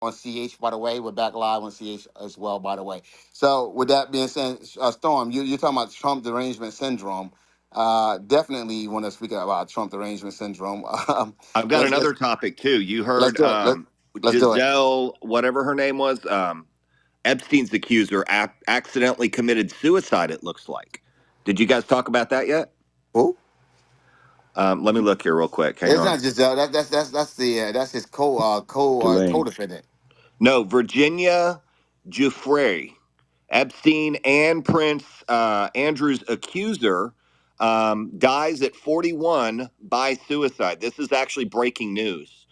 on CH, by the way. We're back live on CH as well, by the way. So, with that being said, Storm, you're talking about Trump derangement syndrome. Definitely want to speak about Trump derangement syndrome. I've got Let's another let's topic too. You let's heard do it. Let's do it. Giselle, whatever her name was, Epstein's accuser, accidentally committed suicide. It looks like. Did you guys talk about that yet? Who? Let me look here real quick. Hang It's on. not just that's his Delane. co-defendant. No, Virginia Giuffre, Epstein and Prince Andrew's accuser, dies at 41 by suicide. This is actually breaking news.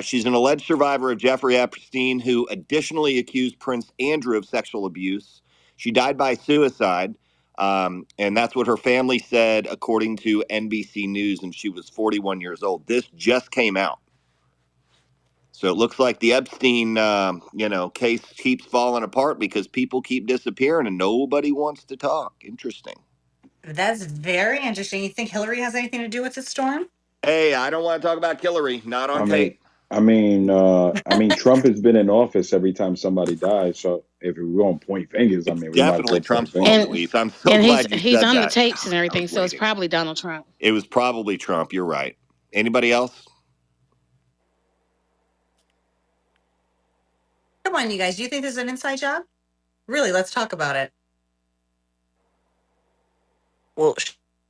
She's an alleged survivor of Jeffrey Epstein, who additionally accused Prince Andrew of sexual abuse. She died by suicide, and that's what her family said, according to NBC News, and she was 41 years old. This just came out. So it looks like the Epstein, case keeps falling apart because people keep disappearing and nobody wants to talk. Interesting. That's very interesting. You think Hillary has anything to do with this storm? Hey, I don't want to talk about Hillary. Not I on mean, tape. Trump has been in office every time somebody dies. So if we're going to point fingers, It's we might as definitely well point Trump's fault, fingers. And Luis. I'm so and he's glad you he's said on the that. tapes and I everything, was so it's waiting. probably Donald Trump. It was probably Trump. You're right. Anybody else? Come on, you guys. Do you think this is an inside job? Really, let's talk about it. Well,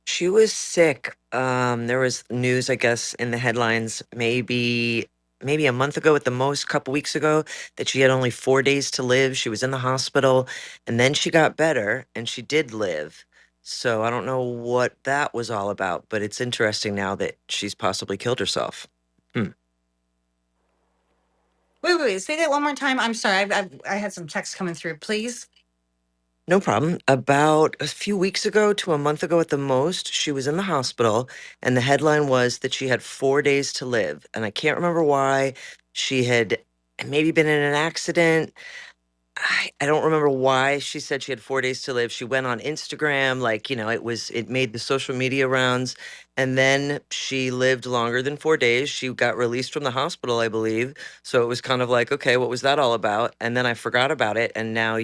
she was sick. There was news, I guess, in the headlines maybe a month ago at the most, couple weeks ago, that she had only 4 days to live. She was in the hospital, and then she got better, and she did live. So I don't know what that was all about, but it's interesting now that she's possibly killed herself. Wait. Say that one more time. I'm sorry. I had some text coming through. Please. No problem. About a few weeks ago to a month ago at the most, she was in the hospital, and the headline was that she had 4 days to live. And I can't remember why. She had maybe been in an accident. I don't remember why she said she had 4 days to live. She went on Instagram, like, it made the social media rounds. And then she lived longer than 4 days. She got released from the hospital, I believe. So it was kind of like, okay, what was that all about? And then I forgot about it. And now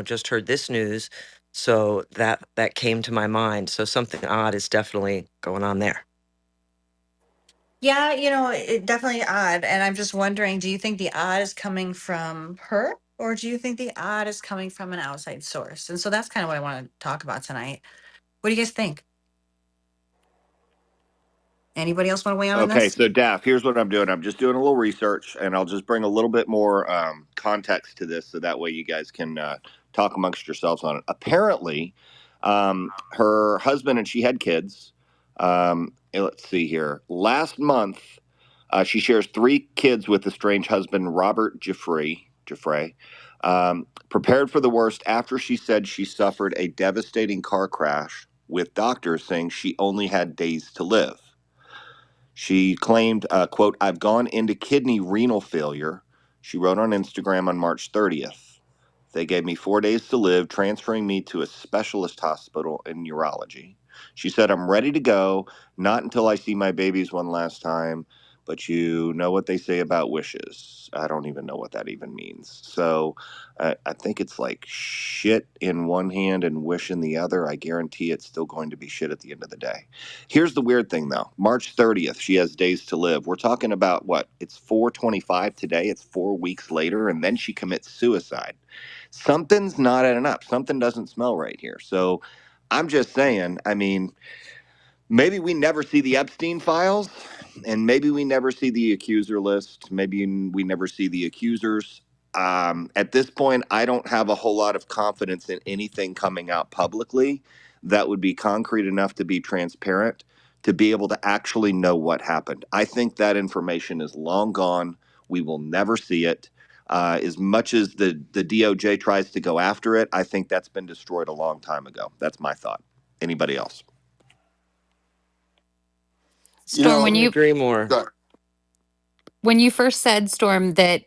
just heard this news. So that came to my mind. So something odd is definitely going on there. Yeah, it definitely odd. And I'm just wondering, do you think the odd is coming from her, or do you think the odd is coming from an outside source? And so that's kind of what I want to talk about tonight. What do you guys think? Anybody else want to weigh in on Okay, this? so Daff, here's what I'm doing. I'm just doing a little research, and I'll just bring a little bit more context to this, so that way you guys can talk amongst yourselves on it. Apparently, her husband and she had kids. Let's see here. Last month, she shares 3 kids with estranged husband Robert Giuffre. Prepared for the worst after she said she suffered a devastating car crash, with doctors saying she only had days to live. She claimed, quote, "I've gone into kidney renal failure," she wrote on Instagram on March 30th. "They gave me 4 days to live, transferring me to a specialist hospital in neurology." She said, "I'm ready to go, not until I see my babies one last time. But you know what they say about wishes." I don't even know what that even means. So I think it's like shit in one hand and wish in the other. I guarantee it's still going to be shit at the end of the day. Here's the weird thing, though. March 30th, she has days to live. We're talking about what? It's 4/25 today. It's 4 weeks later, and then she commits suicide. Something's not adding up. Something doesn't smell right here. So I'm just saying, maybe we never see the Epstein files, and maybe we never see the accuser list. Maybe we never see the accusers. At this point, I don't have a whole lot of confidence in anything coming out publicly that would be concrete enough to be transparent, to be able to actually know what happened. I think that information is long gone. We will never see it. As much as the DOJ tries to go after it, I think that's been destroyed a long time ago. That's my thought. Anybody else? You Storm, know, Couldn't agree more. when you first said, Storm, that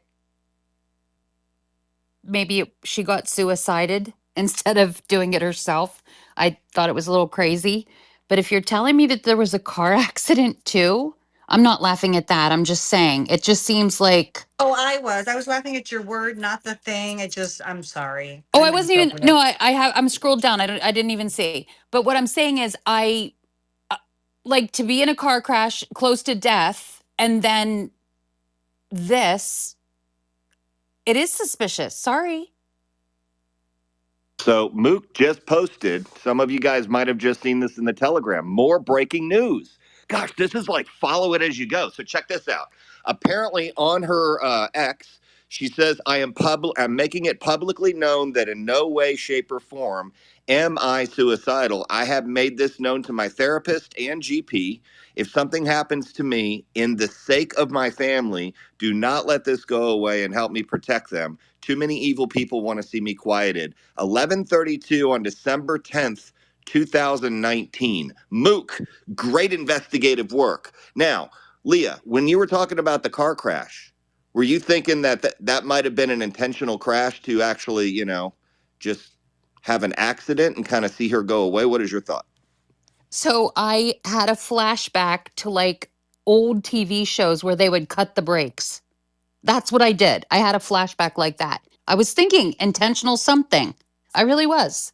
maybe she got suicided instead of doing it herself, I thought it was a little crazy. But if you're telling me that there was a car accident too, I'm not laughing at that. I'm just saying it just seems like. Oh, I was laughing at your word, not the thing. I'm sorry. I Oh, I didn't mean to wasn't go even. for No, that. I'm scrolled down. I didn't even see. But what I'm saying is, uh, like to be in a car crash close to death, and then this. It is suspicious. Sorry. So Mook just posted, some of you guys might have just seen this in the Telegram, more breaking news. Gosh, this is like follow it as you go. So check this out. Apparently on her X, she says, I'm making it publicly known that in no way, shape, or form am I suicidal. I have made this known to my therapist and GP. If something happens to me, in the sake of my family, do not let this go away and help me protect them. Too many evil people want to see me quieted. 11:32 on December 10th, 2019. Mook, great investigative work. Now, Leah, when you were talking about the car crash, were you thinking that might have been an intentional crash to actually, just have an accident and kind of see her go away? What is your thought? So I had a flashback to like old TV shows where they would cut the brakes. That's what I did. I had a flashback like that. I was thinking intentional something. I really was.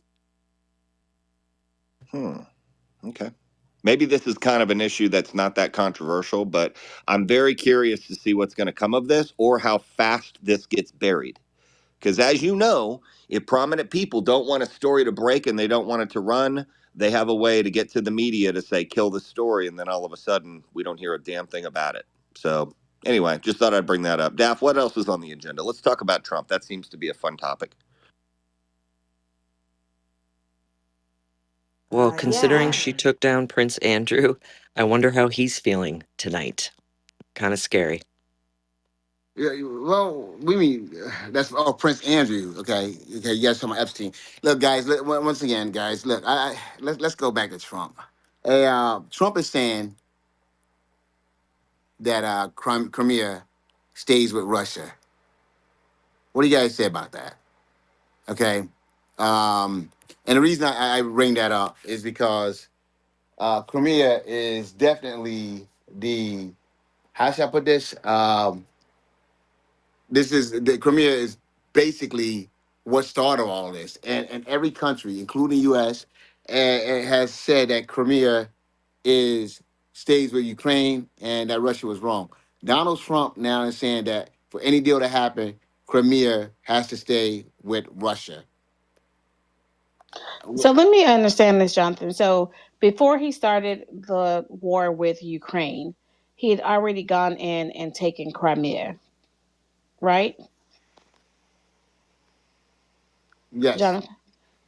Hmm. Okay. Maybe this is kind of an issue that's not that controversial, but I'm very curious to see what's going to come of this or how fast this gets buried. Because as you know, if prominent people don't want a story to break and they don't want it to run, they have a way to get to the media to say, kill the story. And then all of a sudden, we don't hear a damn thing about it. So, anyway, just thought I'd bring that up. Daff, what else is on the agenda? Let's talk about Trump. That seems to be a fun topic. Well, considering Yeah. she took down Prince Andrew, I wonder how he's feeling tonight. Kind of scary. Yeah, well, we mean that's Prince Andrew. Okay, you guys talking about Epstein. Look, guys. Once again, guys. Look, let's go back to Trump. Trump is saying that Crimea stays with Russia. What do you guys say about that? Okay, and the reason I bring that up is because Crimea is definitely the, how should I put this? This is the Crimea is basically what started all this, and every country, including U.S., has said that Crimea is stays with Ukraine and that Russia was wrong. Donald Trump now is saying that for any deal to happen, Crimea has to stay with Russia. So let me understand this, Jonathan. So before he started the war with Ukraine, he had already gone in and taken Crimea, right, Yes, Jonathan?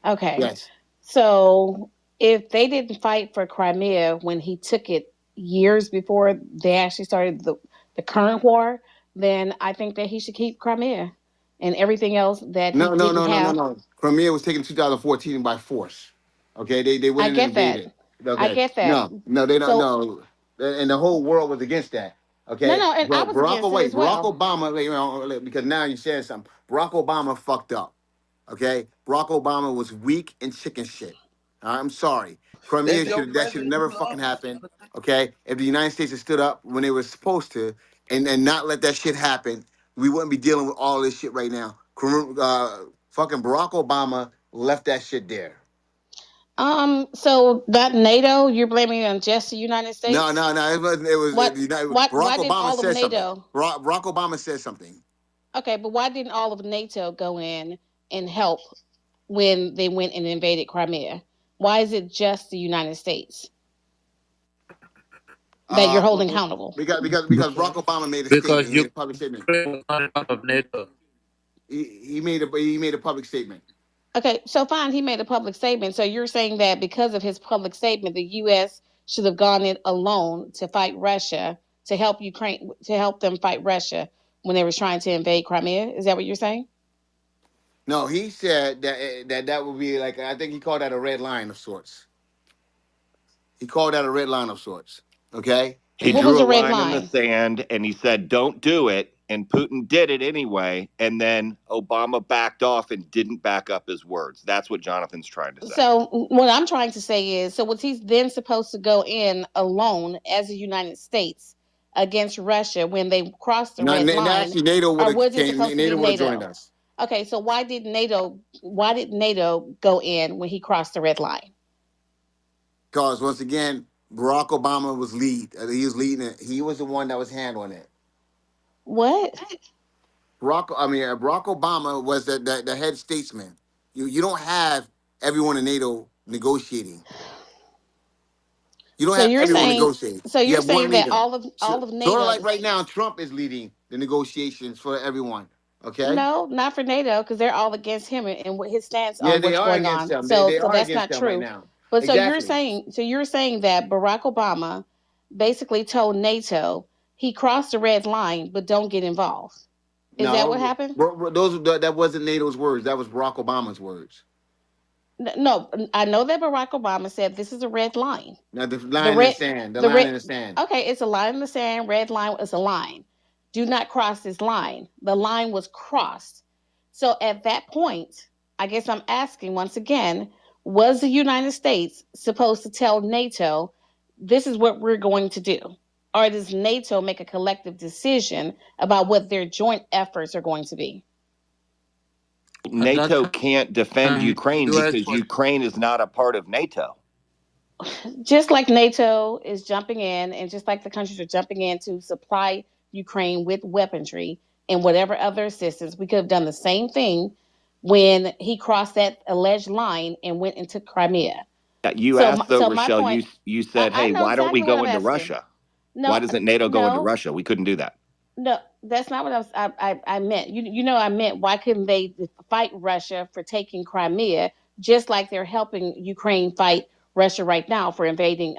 Okay. yes. So if they didn't fight for Crimea when he took it years before they actually started the current war, then I think that he should keep Crimea and everything else that he No, no, didn't no, no, no, have. no. Crimea was taken in 2014 by force. Okay, they I went in and get that. invaded. I Okay, get that. no, they don't. So No, and the whole world was against that. no, Okay, no, and I but was against it as Barack well. Obama, because now you said something. Barack Obama fucked up. Okay, Barack Obama was weak and chicken shit. I'm sorry. Crimea should never fucking happen. Okay, if the United States had stood up when they were supposed to, and not let that shit happen, we wouldn't be dealing with all this shit right now. Fucking Barack Obama left that shit there. So that NATO, you're blaming on just the United No, States? no, no. It was. It was. What? Barack Why didn't Obama all of said something. NATO? Barack Obama said something. Okay, but why didn't all of NATO go in and help when they went and invaded Crimea? Why is it just the United States that you're Uh, holding accountable? because Barack Obama made a statement. Because He made a public statement. Ukraine was not a part of NATO. He made a public statement. Okay, so fine, he made a public statement. So you're saying that because of his public statement, the U.S. should have gone in alone to fight Russia, to help Ukraine, to help them fight Russia when they were trying to invade Crimea. Is that what you're saying? No, he said that would be like, I think he called that a red line of sorts. He called that a red line of sorts. Okay. He What was drew a the red line in the line? sand and he said, don't do it. And Putin did it anyway. And then Obama backed off and didn't back up his words. That's what Jonathan's trying to say. So what I'm trying to say is, so was he then supposed to go in alone as the United States against Russia when they crossed the No, red line, actually, NATO would or have was it came. supposed to be NATO would have joined NATO? us. Okay, so why did NATO? Why did NATO go in when he crossed the red line? Because once again, Barack Obama was lead. He was leading it. He was the one that was handling it. What? Barack Obama was the head statesman. You don't have everyone in NATO negotiating. You don't So have you're everyone saying, negotiating. so You you're have one saying that leader. all of Sort of like NATO. right now, Trump is leading the negotiations for everyone. Okay. No, not for NATO, because they're all against him and what his stance Yeah, on they what's are going against on. them. So They so are that's against not them right true. now. But Exactly. so you're saying that Barack Obama basically told NATO he crossed the red line, but don't get involved. Is that what No, happened? that wasn't NATO's words. That was Barack Obama's words. No, I know that Barack Obama said this is a red line. Now the The line in the red, sand. The the line red. in the sand. Okay, it's a line in the sand. Red line is a line. Do not cross this line. The line was crossed. So at that point, I guess I'm asking once again: was the United States supposed to tell NATO, "This is what we're going to do," or does NATO make a collective decision about what their joint efforts are going to be? NATO can't defend Ukraine US because Ukraine is not a part of NATO. Just like NATO is jumping in, and just like the countries are jumping in to supply Ukraine with weaponry and whatever other assistance, we could have done the same thing when he crossed that alleged line and went into Crimea. You So, asked though, so my Rochelle. point, You said, I "Hey, know why don't we exactly what go I'm into asking. Russia? Why No, doesn't NATO go into no, Russia? We couldn't do that." no, that's not what I meant. You know, I meant why couldn't they fight Russia for taking Crimea, just like they're helping Ukraine fight Russia right now for invading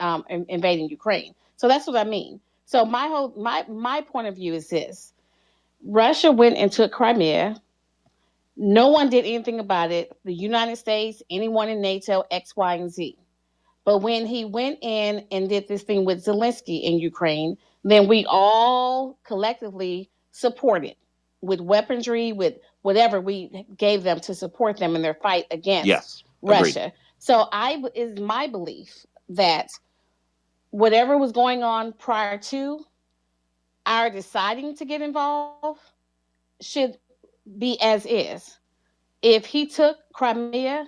Ukraine. So that's what I mean. So my point of view is this: Russia went and took Crimea. No one did anything about it. The United States, anyone in NATO, X, Y, and Z. But when he went in and did this thing with Zelensky in Ukraine, then we all collectively supported with weaponry, with whatever we gave them to support them in their fight against Yes, agreed. Russia. So I is my belief that whatever was going on prior to our deciding to get involved should be as is. If he took Crimea,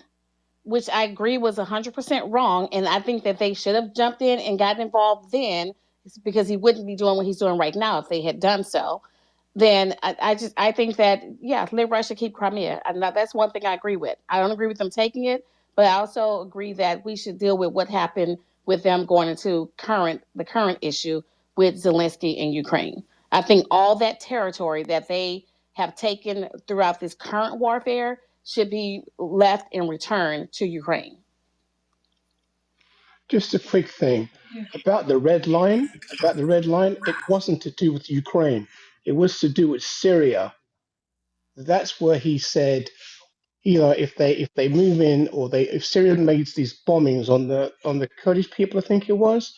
which I agree was 100% wrong. And I think that they should have jumped in and got involved then, because he wouldn't be doing what he's doing right now if they had done so. Then I think that, yeah, let Russia keep Crimea. And that's one thing I agree with. I don't agree with them taking it, but I also agree that we should deal with what happened with them going into the current issue with Zelensky in Ukraine. I think all that territory that they have taken throughout this current warfare should be left and returned to Ukraine. Just a quick thing about the red line. About the red line, it wasn't to do with Ukraine. It was to do with Syria. That's where he said, if they move in, or they if Syria makes these bombings on the Kurdish people, I think it was,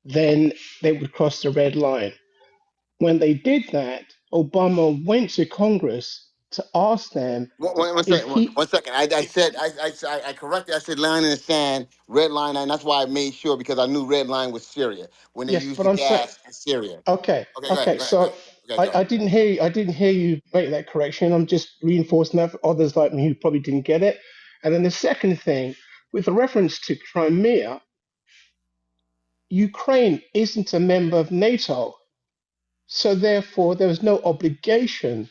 then they would cross the red line. When they did that, Obama went to Congress to ask them One if second. he. One second. I corrected. I said line in the sand, red line, and that's why I made sure, because I knew red line was Syria when they Yes, used but the I'm saying. gas in Syria. Okay, Okay, go ahead. okay. Go ahead. Go ahead. So Okay, go. I didn't hear you. I didn't hear you make that correction. I'm just reinforcing that for others like me who probably didn't get it. And then the second thing, with reference to Crimea, Ukraine isn't a member of NATO, so therefore there was no obligation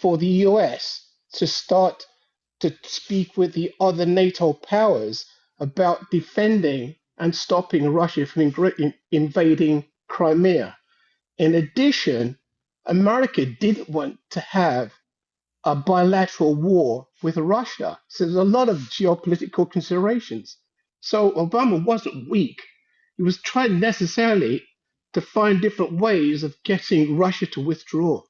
for the US to start to speak with the other NATO powers about defending and stopping Russia from invading Crimea. In addition, America didn't want to have a bilateral war with Russia. So there's a lot of geopolitical considerations. So Obama wasn't weak. He was trying necessarily to find different ways of getting Russia to withdraw.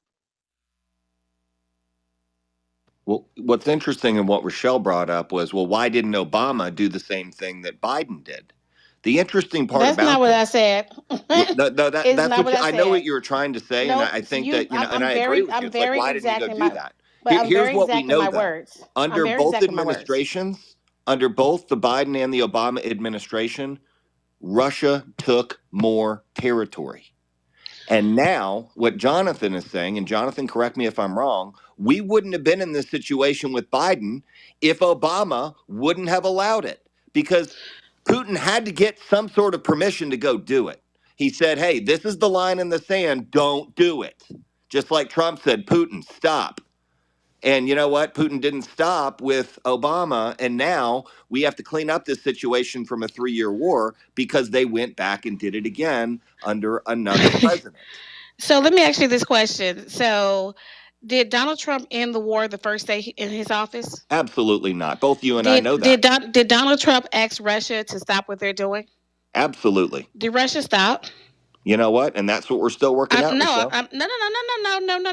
Well, what's interesting and what Rochelle brought up was, well, why didn't Obama do the same thing that Biden did? The interesting part That's not about what I this, said. well, no, It's that's not what what I I know what said. you were trying to say, and I Nope. think that and I'm I agree with you. I'm It's like, very why didn't he go exact in do my, that? but I'm Here's very what we exact in know, my though. words. I'm Under very both exact in my words. administrations, under both the Biden and the Obama administration, Russia took more territory. And now, what Jonathan is saying, and Jonathan, correct me if I'm wrong, we wouldn't have been in this situation with Biden if Obama wouldn't have allowed it because Putin had to get some sort of permission to go do it. He said, hey, this is the line in the sand, don't do it. Just like Trump said, Putin, stop. And you know what? Putin didn't stop with Obama. And now we have to clean up this situation from a 3-year war because they went back and did it again under another president. So let me ask you this question. So did Donald Trump end the war the first day in his office? Absolutely not. Both you and I know Did that. did Donald Trump ask Russia to stop what they're doing? Absolutely. Did Russia stop? You know what? And that's what we're still working out, Michelle. No.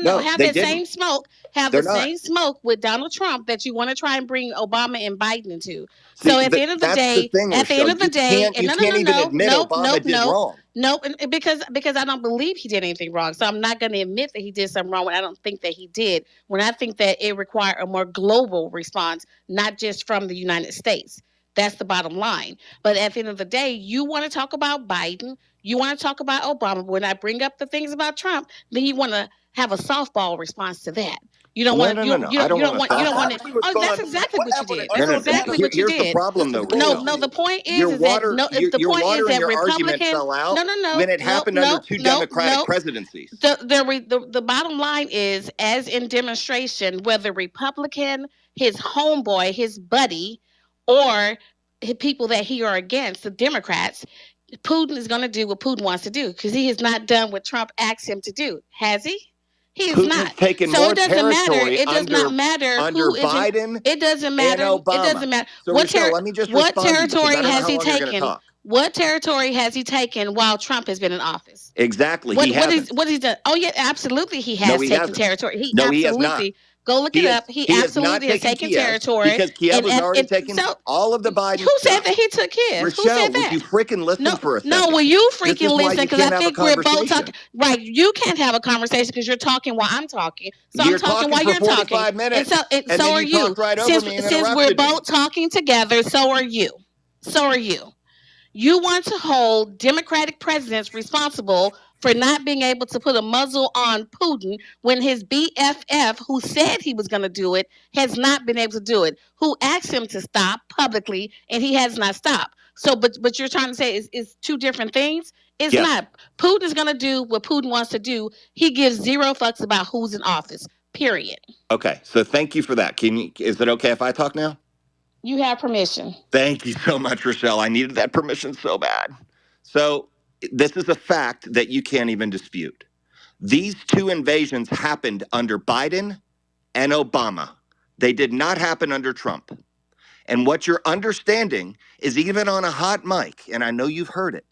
No, Have they that didn't. same smoke. Have They're the not. same smoke with Donald Trump that you want to try and bring Obama and Biden into. See, So at the end of the that's the day, thing, Michelle. and You can't even admit Obama did wrong. no, because I don't believe he did anything wrong. So I'm not going to admit that he did something wrong when I don't think that he did. When I think that it required a more global response, not just from the United States. That's the bottom line. But at the end of the day, you want to talk about Biden, you want to talk about Obama. But when I bring up the things about Trump, then you want to have a softball response to that. You don't want No. I don't want to you don't want softball. to. Oh, that's exactly what you did. No, That's no. exactly what you Here's the did. problem, though, No, Rochelle. no. The point Your is that water, no. your, The your point water is and that your argument Republicans. fell out when it happened under two Democratic presidencies. The bottom line is, as in demonstration, whether Republican, his homeboy, his buddy, or people that he are against, the Democrats, Putin is going to do what Putin wants to do because he has not done what Trump asked him to do. Has he? He is Putin has not. taken So more it doesn't matter. territory It does not matter under who is in. Biden It doesn't and matter. It Obama. doesn't matter. So, Rochelle, let me just What respond to you because territory I don't know has how he long you're going to taken? talk. What territory has he taken while Trump has been in office? Exactly. He hasn't. What he's done? Oh yeah, absolutely. He No, has he taken hasn't. territory. He No, he has not. absolutely. Go look it up. He Has not absolutely has taken taken Kiev territory. because Kiev has already taken So all of the Biden who said stuff. that he took his? Who Rochelle, said would that? you freaking listen for a second? No, will you This freaking is why listen? you Because I can't have a think we're both conversation. talking. Right, you can't have a conversation because you're talking while I'm talking. So You're I'm talking while for you're 45 talking. minutes, And so then are you you. talked right over me and Since we're interrupted me. both talking together, so are you. So are you. You want to hold Democratic presidents responsible for not being able to put a muzzle on Putin when his BFF, who said he was going to do it, has not been able to do it, who asked him to stop publicly, and he has not stopped. So, but you're trying to say is two different things? It's Yes. not. Putin is going to do what Putin wants to do. He gives zero fucks about who's in office, period. Okay, so thank you for that. Is it okay if I talk now? You have permission. Thank you so much, Rochelle. I needed that permission so bad. So, this is a fact that you can't even dispute. These two invasions happened under Biden and Obama. They did not happen under Trump. And what you're understanding is even on a hot mic, and I know you've heard it,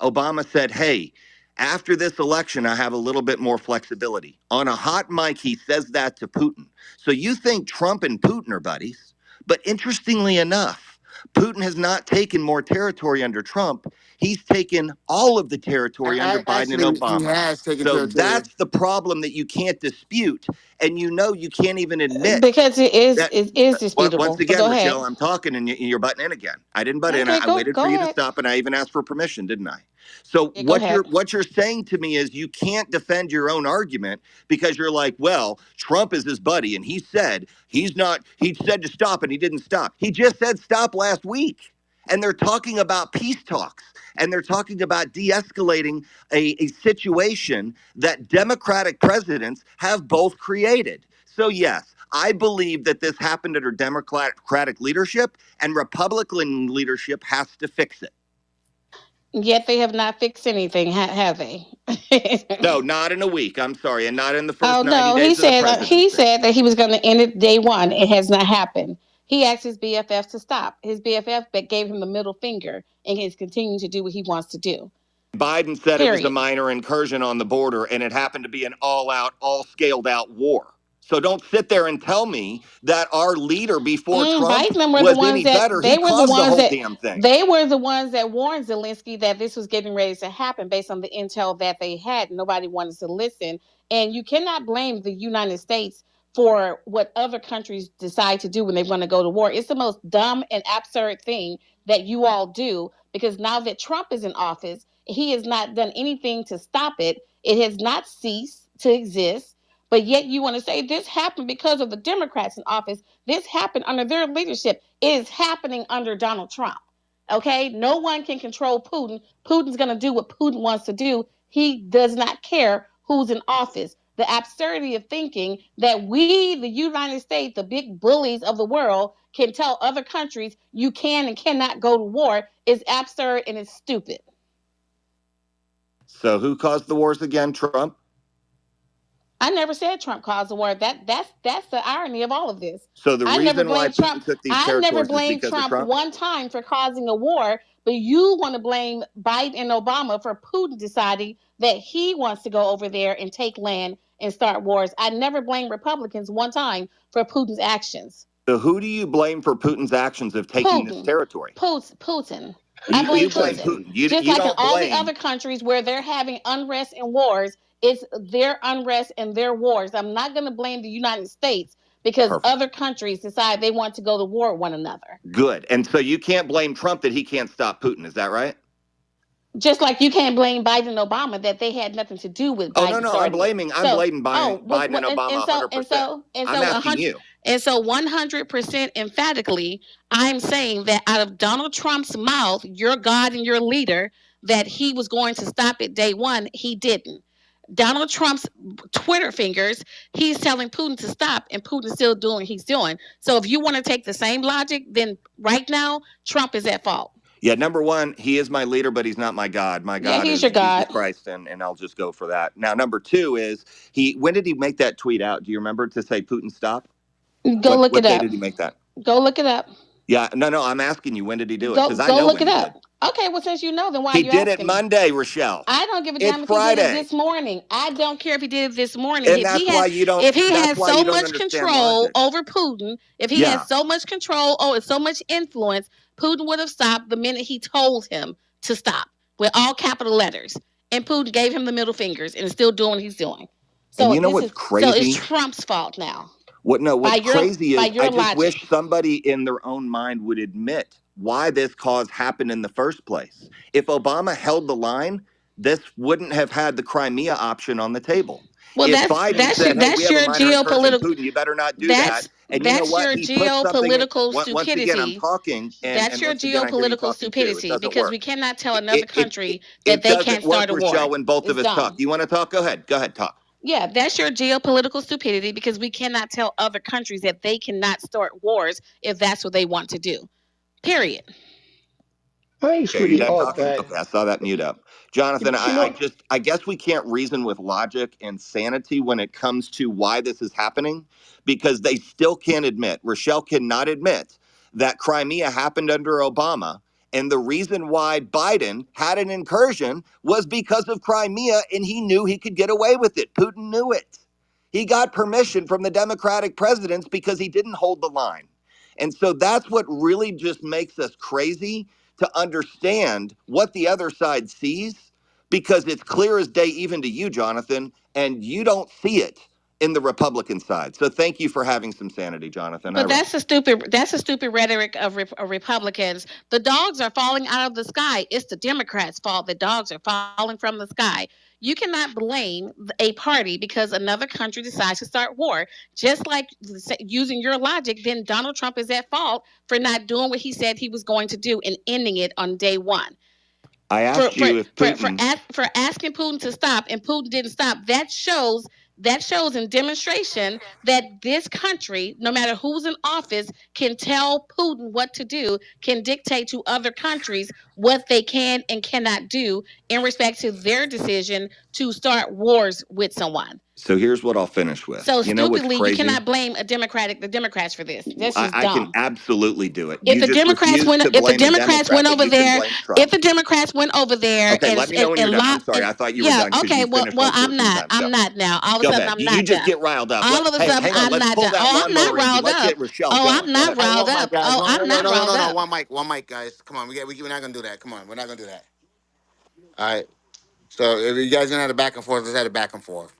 Obama said, hey, after this election, I have a little bit more flexibility. On a hot mic, he says that to Putin. So you think Trump and Putin are buddies. But interestingly enough, Putin has not taken more territory under Trump. He's taken all of the territory under Biden and Actually, he Obama. has taken So territory. that's the problem that you can't dispute. And you know you can't even admit because it is disputable. Once again, go Rochelle, ahead. I'm talking and you're butting in again. I didn't butt in. Okay, I waited for you ahead. to stop, and I even asked for permission, didn't I? So Yeah, go ahead. what you're saying to me is you can't defend your own argument because you're like, well, Trump is his buddy, and he said he's not. He said to stop, and he didn't stop. He just said stop last week, and they're talking about peace talks. And they're talking about de-escalating a situation that Democratic presidents have both created. So yes, I believe that this happened under Democratic leadership, and Republican leadership has to fix it. Yet they have not fixed anything, have they? No, not in a week. I'm sorry, and not in the first 90 no, days of the presidency. he said that he was going to end it day one. It has not happened. He asked his BFF to stop. His BFF gave him the middle finger and is continuing to do what he wants to do. Biden said it was a minor incursion on the border, and it happened to be an all-out, all-scaled-out war. So don't sit there and tell me that our leader before Trump was any better. He caused the whole damn thing. They were the ones that warned Zelensky that this was getting ready to happen based on the intel that they had. Nobody wanted to listen. And you cannot blame the United States for what other countries decide to do when they want to go to war. It's the most dumb and absurd thing that you all do, because now that Trump is in office, he has not done anything to stop it. It has not ceased to exist. But yet you want to say this happened because of the Democrats in office. This happened under their leadership. It is happening under Donald Trump. Okay? No one can control Putin. Putin's going to do what Putin wants to do. He does not care who's in office. The absurdity of thinking that we, the United States, the big bullies of the world, can tell other countries you can and cannot go to war is absurd and it's stupid. So who caused the wars again? Trump? I never said Trump caused the war. That's the irony of all of this. So the I never reason why blamed Putin Trump. took these I never territories is blamed because of Trump Trump? one time for causing a war, but you want to blame Biden and Obama for Putin deciding that he wants to go over there and take land and start wars. I never blamed Republicans one time for Putin's actions. So who do you blame for Putin's actions of taking this territory? Putin. I You blame blame Putin. Putin. You Just like in don't all the blame. other countries where they're having unrest and wars, it's their unrest and their wars. I'm not going to blame the United States because Perfect. other countries decide they want to go to war with one another. Good. And so you can't blame Trump that he can't stop Putin. Is that right? Just like you can't blame Biden and Obama that they had nothing to do with Oh, Biden no. I'm starting it. blaming Biden and Obama 100%. I'm asking you. And so 100% emphatically, I'm saying that out of Donald Trump's mouth, your God and your leader, that he was going to stop it day one. He didn't. Donald Trump's Twitter fingers, he's telling Putin to stop, and Putin's still doing what he's doing. So if you want to take the same logic, then right now, Trump is at fault. Yeah, number one, he is my leader, but he's not my God. My God he's is your God. Jesus Christ, and I'll just go for that. Now, number two is when did he make that tweet out? Do you remember, to say Putin stop? Go look what it day up. did he make that? Go look it up. Yeah, no, I'm asking you, when did he do it? Because I Go know look when it he up. did. Okay, well, since you know, then why He are you did asking it me? Monday, Rochelle. I don't give a It's damn if he did Friday. it this morning. I don't care if he did it this morning. And If that's he why had, you don't. if he That's has why so you don't much understand control logic. over Putin, if he Yeah. has so much control or so much influence, Putin would have stopped the minute he told him to stop, with all capital letters. And Putin gave him the middle fingers and is still doing what he's doing. So And you know what's crazy? So it's Trump's fault now. What's crazy is I just logic. wish somebody in their own mind would admit why this cause happened in the first place. If Obama held the line, this wouldn't have had the Crimea option on the table. Well, If Biden said, "Hey, we have a minor incursion, Putin, you better not do that," and you know what? He put something in. Once again, I'm talking, and your once again, I hear you geopolitical talking too. It stupidity doesn't because work. we cannot tell another country that It they doesn't can't work, start a war. Rochelle, when both of It's us talk. dumb. You want to talk? Go ahead. Talk. Yeah, that's your geopolitical stupidity because we cannot tell other countries that they cannot start wars if that's what they want to do. Period. I think it's Okay, are you really done odd talking? that, Okay, I saw that mute up. Jonathan, but you know, I guess we can't reason with logic and sanity when it comes to why this is happening, because they still can't admit, Rochelle cannot admit, that Crimea happened under Obama. And the reason why Biden had an incursion was because of Crimea, and he knew he could get away with it. Putin knew it. He got permission from the Democratic presidents because he didn't hold the line. And so that's what really just makes us crazy, to understand what the other side sees, because it's clear as day even to you, Jonathan, and you don't see it in the Republican side. So thank you for having some sanity, Jonathan. But that's a stupid rhetoric of Republicans. The dogs are falling out of the sky. It's the Democrats' fault. The dogs are falling from the sky. You cannot blame a party because another country decides to start war. Just like using your logic, then Donald Trump is at fault for not doing what he said he was going to do and ending it on day one. I asked you if Putin for asking Putin to stop and Putin didn't stop. That shows in demonstration that this country, no matter who's in office, can tell Putin what to do, can dictate to other countries what they can and cannot do in respect to their decision to start wars with someone. So here's what I'll finish with. So you know what's stupidly, crazy? you cannot blame the Democrats for this. That's just dumb. I can absolutely do it. If the Democrats went over there, if the Democrats went over there, okay, and let me know when you're done. I'm sorry, I thought you were done. Okay, well, I'm not. I'm not now. All of a sudden, I'm not. You just get riled up. All of a sudden, I'm not done. Oh, I'm not riled up. Let's get Rochelle Oh, going. I'm not riled up. Oh, I'm not riled up. One mic, guys. Come on, we're not gonna do that. Come on, we're not gonna do that. All right. So if you guys gonna have a back and forth, let's have a back and forth.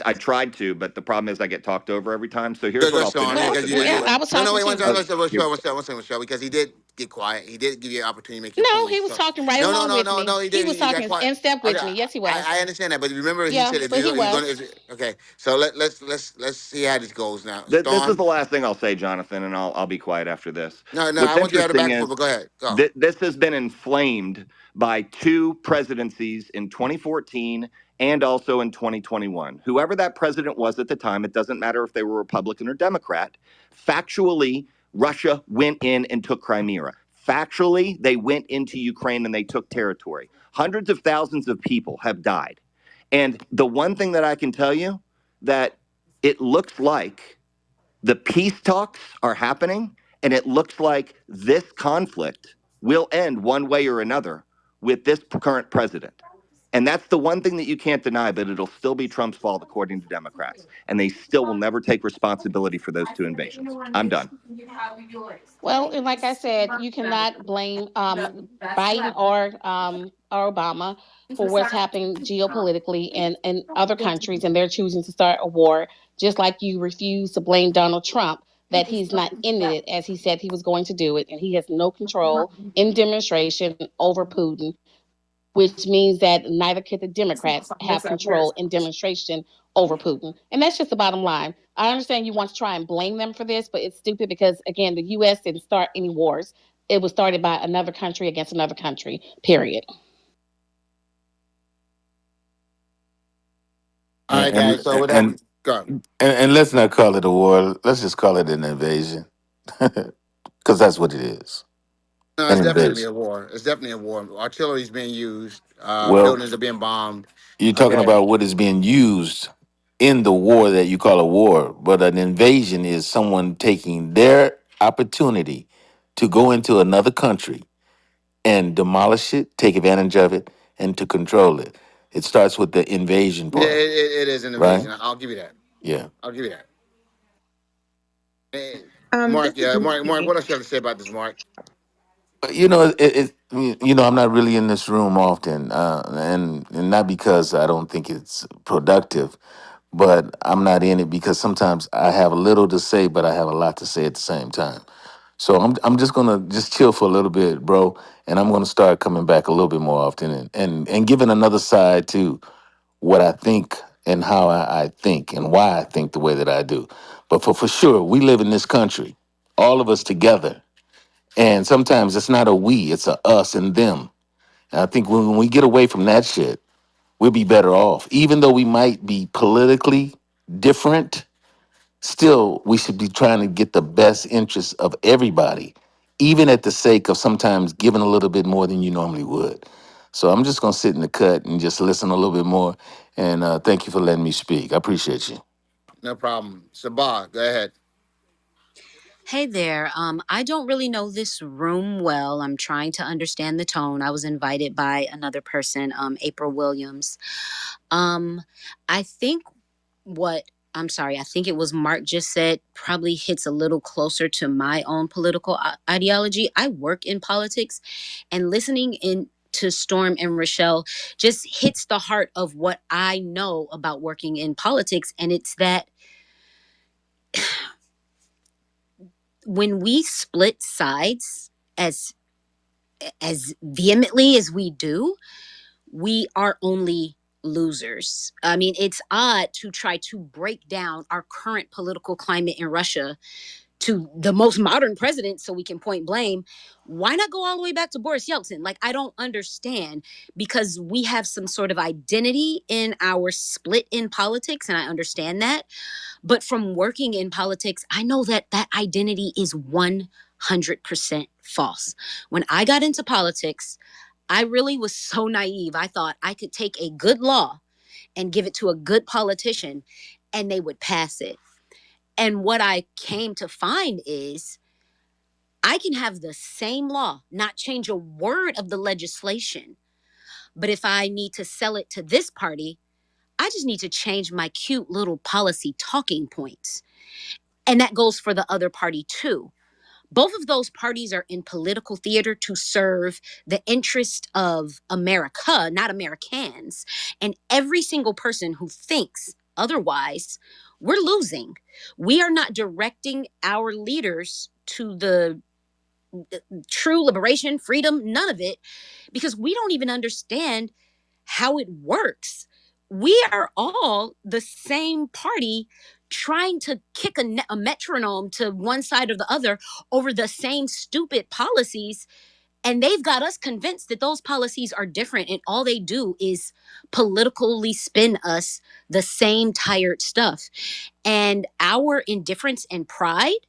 I tried to, but the problem is I get talked over every time. So here's Go, what go, I'll Sean. finish Well, with Because you today. did. yeah, I was No, talking wait, one to. second, Here, one second, Michelle, because he did get quiet. He did give you an opportunity to make your No, point. he was talking right No, no, along no, with no, me. no, he He did. was He got talking quiet. in step with Okay, me. Yes, he was. I understand that, but remember, he Yeah, said if but he you're was. going to. Okay, so let's see how this goes now. this is Storm. the last thing I'll say, Jonathan, and I'll be quiet after this. No, no, What's I want you to have the interesting back and forth, is but go ahead. Go. this has been inflamed by two presidencies in 2014 and also in 2021. Whoever that president was at the time, it doesn't matter if they were Republican or Democrat, factually, Russia went in and took Crimea. Factually, they went into Ukraine and they took territory. Hundreds of thousands of people have died. And the one thing that I can tell you that it looks like the peace talks are happening, and it looks like this conflict will end one way or another with this current president. And that's the one thing that you can't deny, but it'll still be Trump's fault, according to Democrats. And they still will never take responsibility for those two invasions. I'm done. Well, and like I said, you cannot blame Biden or Obama for what's happening geopolitically in other countries, and they're choosing to start a war, just like you refuse to blame Donald Trump that he's not ended it as he said he was going to do it, and he has no control in demonstration over Putin, which means that neither could the Democrats have control in demonstration over Putin. And that's just the bottom line. I understand you want to try and blame them for this, but it's stupid because, again, the U.S. didn't start any wars. It was started by another country against another country, period. All right, And guys. So with that, and go. and let's not call it a war. Let's just call it an invasion, because that's what it is. No, An it's definitely invasion. a war. It's definitely a war. Artillery's being used. Well, Buildings are being bombed. you're talking Okay. about what is being used in the war that you call a war, but an invasion is someone taking their opportunity to go into another country and demolish it, take advantage of it, and to control it. It starts with the invasion Yeah, part, it is an right? invasion. I'll give you that. Yeah. I'll give you that. Eh, This Mark, is yeah, Mark. Nikki. What else you have to say about this, Mark? You know, I'm not really in this room often, and not because I don't think it's productive, but I'm not in it because sometimes I have a little to say, but I have a lot to say at the same time. So I'm just gonna just chill for a little bit, bro, and I'm gonna start coming back a little bit more often and giving another side to what I think and how I think and why I think the way that I do. But for sure, we live in this country, all of us together. And sometimes it's not a we, it's a us and them. And I think when we get away from that shit, we'll be better off. Even though we might be politically different, still we should be trying to get the best interests of everybody, even at the sake of sometimes giving a little bit more than you normally would. So I'm just gonna sit in the cut and just listen a little bit more. And thank you for letting me speak. I appreciate you. No problem. Sabah, go ahead. Hey there. I don't really know this room well. I'm trying to understand the tone. I was invited by another person, April Williams. Um, I think what I'm sorry, I think it was Mark just said probably hits a little closer to my own political ideology. I work in politics, and listening in to Storm and Rochelle just hits the heart of what I know about working in politics, and it's that when we split sides as vehemently as we do, we are only losers. I mean, it's odd to try to break down our current political climate in Russia to the most modern president so we can point blame. Why not go all the way back to Boris Yeltsin? Like, I don't understand, because we have some sort of identity in our split in politics, and I understand that. But from working in politics, I know that that identity is 100% false. When I got into politics, I really was so naive. I thought I could take a good law and give it to a good politician and they would pass it. And what I came to find is I can have the same law, not change a word of the legislation. But if I need to sell it to this party, I just need to change my cute little policy talking points. And that goes for the other party too. Both of those parties are in political theater to serve the interest of America, not Americans. And every single person who thinks otherwise, we're losing. We are not directing our leaders to the true liberation, freedom, none of it, because we don't even understand how it works. We are all the same party trying to kick a metronome to one side or the other over the same stupid policies. And they've got us convinced that those policies are different. And all they do is politically spin us the same tired stuff. And our indifference and pride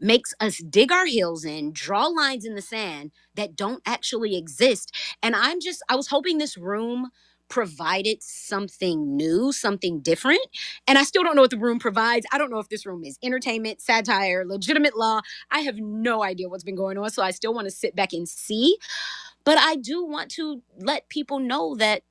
makes us dig our heels in, draw lines in the sand that don't actually exist. And I was hoping this room provided something new, something different. And I still don't know what the room provides. I don't know if this room is entertainment, satire, legitimate law. I have no idea what's been going on. So I still want to sit back and see. But I do want to let people know that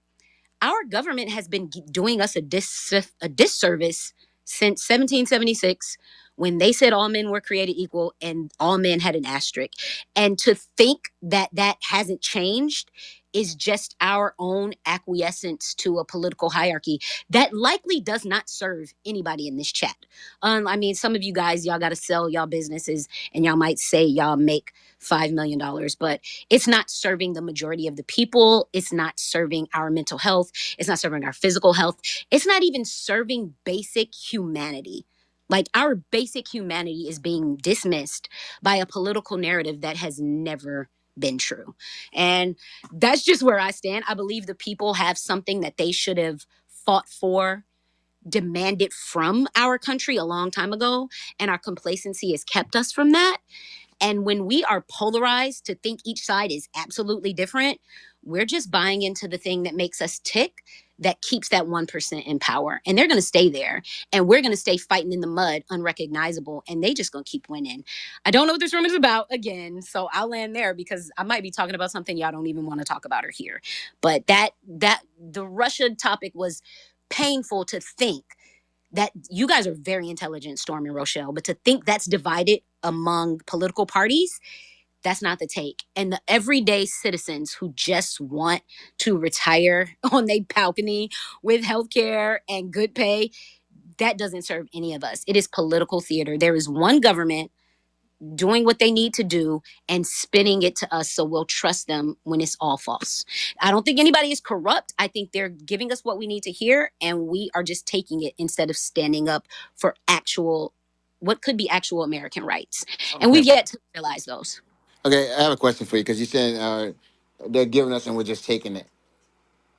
our government has been doing us a disservice since 1776, when they said all men were created equal and all men had an asterisk. And to think that that hasn't changed is just our own acquiescence to a political hierarchy that likely does not serve anybody in this chat. I mean, some of you guys, y'all got to sell y'all businesses and y'all might say y'all make $5 million, but it's not serving the majority of the people. It's not serving our mental health. It's not serving our physical health. It's not even serving basic humanity. Like, our basic humanity is being dismissed by a political narrative that has never been true. And that's just where I stand. I believe the people have something that they should have fought for, demanded from our country a long time ago, and our complacency has kept us from that. And when we are polarized to think each side is absolutely different, we're just buying into the thing that makes us tick, that keeps that 1% in power. And they're going to stay there. And we're going to stay fighting in the mud, unrecognizable. And they just going to keep winning. I don't know what this room is about again. So I'll land there because I might be talking about something y'all don't even want to talk about or hear. But the Russia topic was painful to think that you guys are very intelligent, Storm and Rochelle, but to think that's divided among political parties, that's not the take. And the everyday citizens who just want to retire on their balcony with healthcare and good pay, that doesn't serve any of us. It is political theater. There is one government doing what they need to do and spinning it to us so we'll trust them when it's all false. I don't think anybody is corrupt. I think they're giving us what we need to hear, and we are just taking it instead of standing up for what could be actual American rights. And we've yet to realize those. Okay, I have a question for you because you said they're giving us and we're just taking it.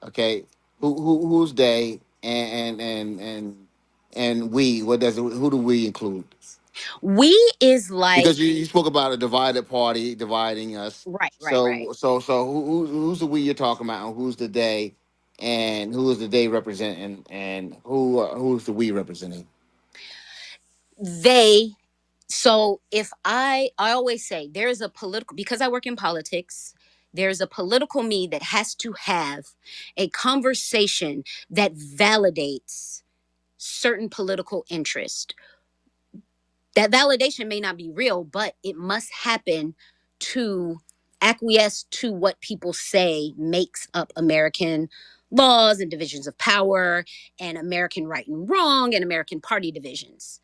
Okay, who's they and we? Who do we include? We is like, Because you spoke about a divided party dividing us. right. So who's the we you're talking about, and who's the they, and who is the they representing, and who's the we representing? They. So if I always say there's a political, because I work in politics, there's a political me that has to have a conversation that validates certain political interest. That validation may not be real, but it must happen to acquiesce to what people say makes up American laws and divisions of power and American right and wrong and American party divisions.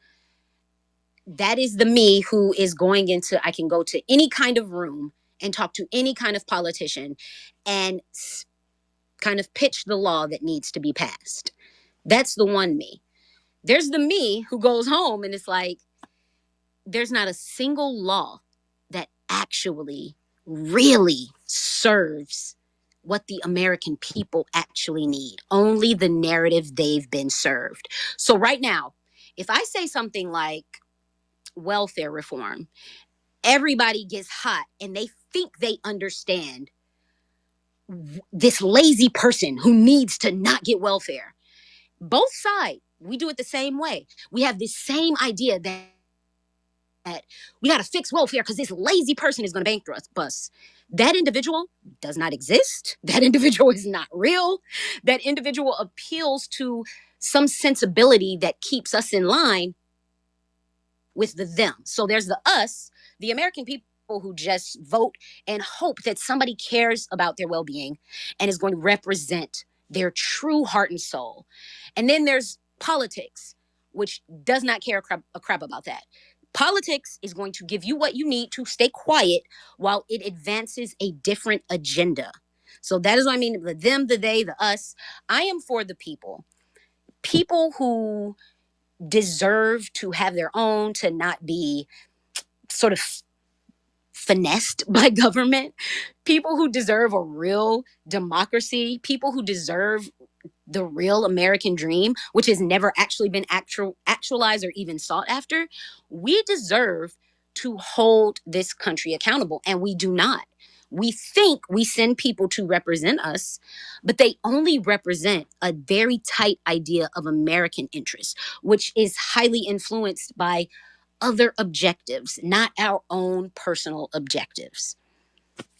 That is the me who is going into, I can go to any kind of room and talk to any kind of politician and kind of pitch the law that needs to be passed. That's the one me. There's the me who goes home and it's like, there's not a single law that actually really serves what the American people actually need. Only the narrative they've been served. So right now, if I say something like welfare reform, everybody gets hot and they think they understand this lazy person who needs to not get welfare. Both sides, we do it the same way. We have this same idea that we got to fix welfare because this lazy person is going to bankrupt us. That individual does not exist. That individual is not real. That individual appeals to some sensibility that keeps us in line with the them. So there's the us the American people who just vote and hope that somebody cares about their well-being and is going to represent their true heart and soul. And then there's politics, which does not care a crap about that. Politics is going to give you what you need to stay quiet while it advances a different agenda. So that is what I mean, the them, the they, the us. I am for the people. People who deserve to have their own, to not be sort of finessed by government, people who deserve a real democracy, people who deserve the real American dream, which has never actually been actualized or even sought after. We deserve to hold this country accountable, and we do not. We think we send people to represent us, but they only represent a very tight idea of American interest, which is highly influenced by other objectives, not our own personal objectives.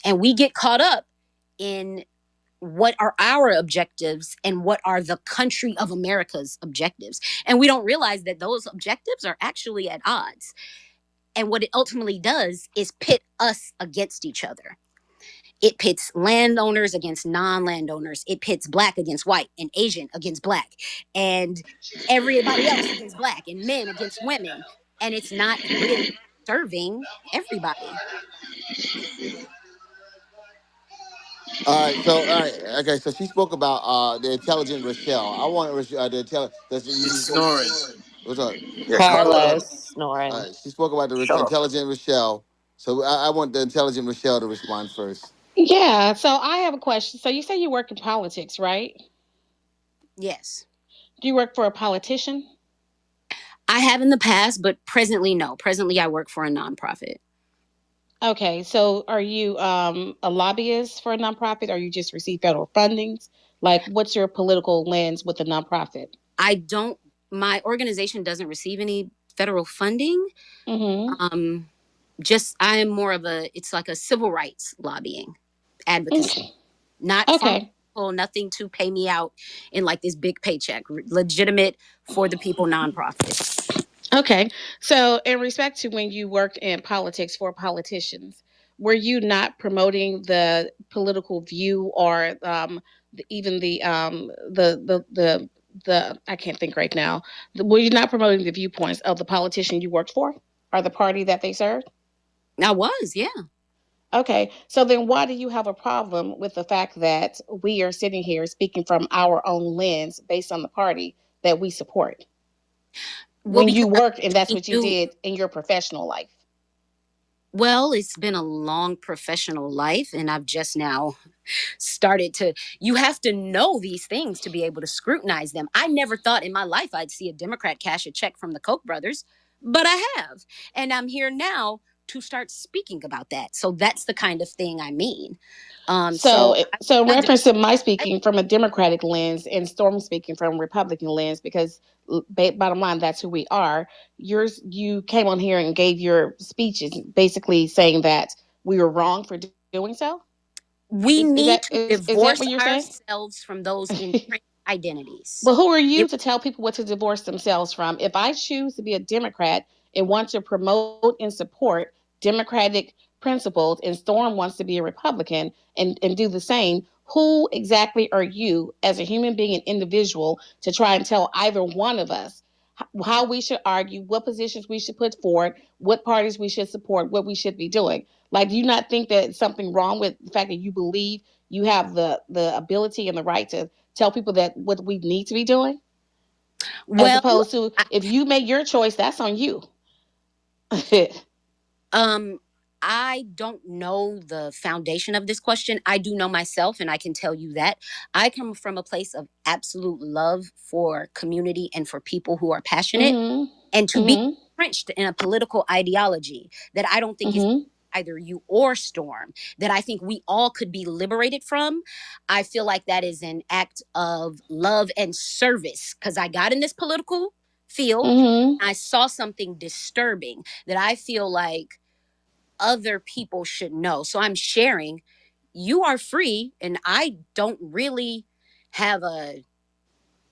And we get caught up in what are our objectives and what are the country of America's objectives. And we don't realize that those objectives are actually at odds. And what it ultimately does is pit us against each other. It pits landowners against non-landowners. It pits black against white and Asian against black and everybody else against black and men against women. And it's not really serving everybody. All right, okay. So she spoke about the intelligent Rochelle. I want the tell. You spoke. What's up? Yeah, Carla. Carlos snoring. She spoke about the Shut up. intelligent Rochelle. So I want the intelligent Rochelle to respond first. Yeah, so I have a question. So you say you work in politics, right? Yes. Do you work for a politician? I have in the past, but presently, no. Presently, I work for a nonprofit. Okay, so are you a lobbyist for a nonprofit, or you just receive federal fundings? Like, what's your political lens with the nonprofit? I don't, my organization doesn't receive any federal funding. Mm-hmm. Just, I am more of it's like a civil rights lobbying advocacy, Okay. not Okay. pharmaceutical, nothing to pay me out in like this big paycheck, legitimate for the people nonprofit. Okay. So, in respect to when you worked in politics for politicians, were you not promoting the political view or even the I can't think right now. Were you not promoting the viewpoints of the politician you worked for or the party that they served? I was, yeah. Okay. So then why do you have a problem with the fact that we are sitting here speaking from our own lens based on the party that we support? Well, When because you worked and that's we what you do. did in your professional life. Well, it's been a long professional life, and I've just now started to. You have to know these things to be able to scrutinize them. I never thought in my life I'd see a Democrat cash a check from the Koch brothers, but I have. And I'm here now to start speaking about that. So that's the kind of thing I mean. So So in I'm not reference to my speaking from a Democratic lens and Storm speaking from a Republican lens, because bottom line, that's who we are. You came on here and gave your speeches, basically saying that we were wrong for doing so. we need to Is that divorce what you're saying? ourselves from those entrenched identities. But who are you If to tell people what to divorce themselves from? If I choose to be a Democrat and want to promote and support Democratic principles, and Storm wants to be a Republican and do the same, who exactly are you as a human being and individual to try and tell either one of us how we should argue, what positions we should put forward, what parties we should support, what we should be doing? Like, do you not think that it's something wrong with the fact that you believe you have the ability and the right to tell people that what we need to be doing, as well, opposed to if you make your choice, that's on you. Um, I don't know the foundation of this question. I do know myself, and I can tell you that I come from a place of absolute love for community and for people who are passionate, Mm-hmm. and to be Mm-hmm. entrenched in a political ideology that I don't think is Mm-hmm. either you or Storm, that I think we all could be liberated from. I feel like that is an act of love and service because I got in this political field. Mm-hmm. I saw something disturbing that I feel like other people should know. So I'm sharing. You are free, and I don't really have a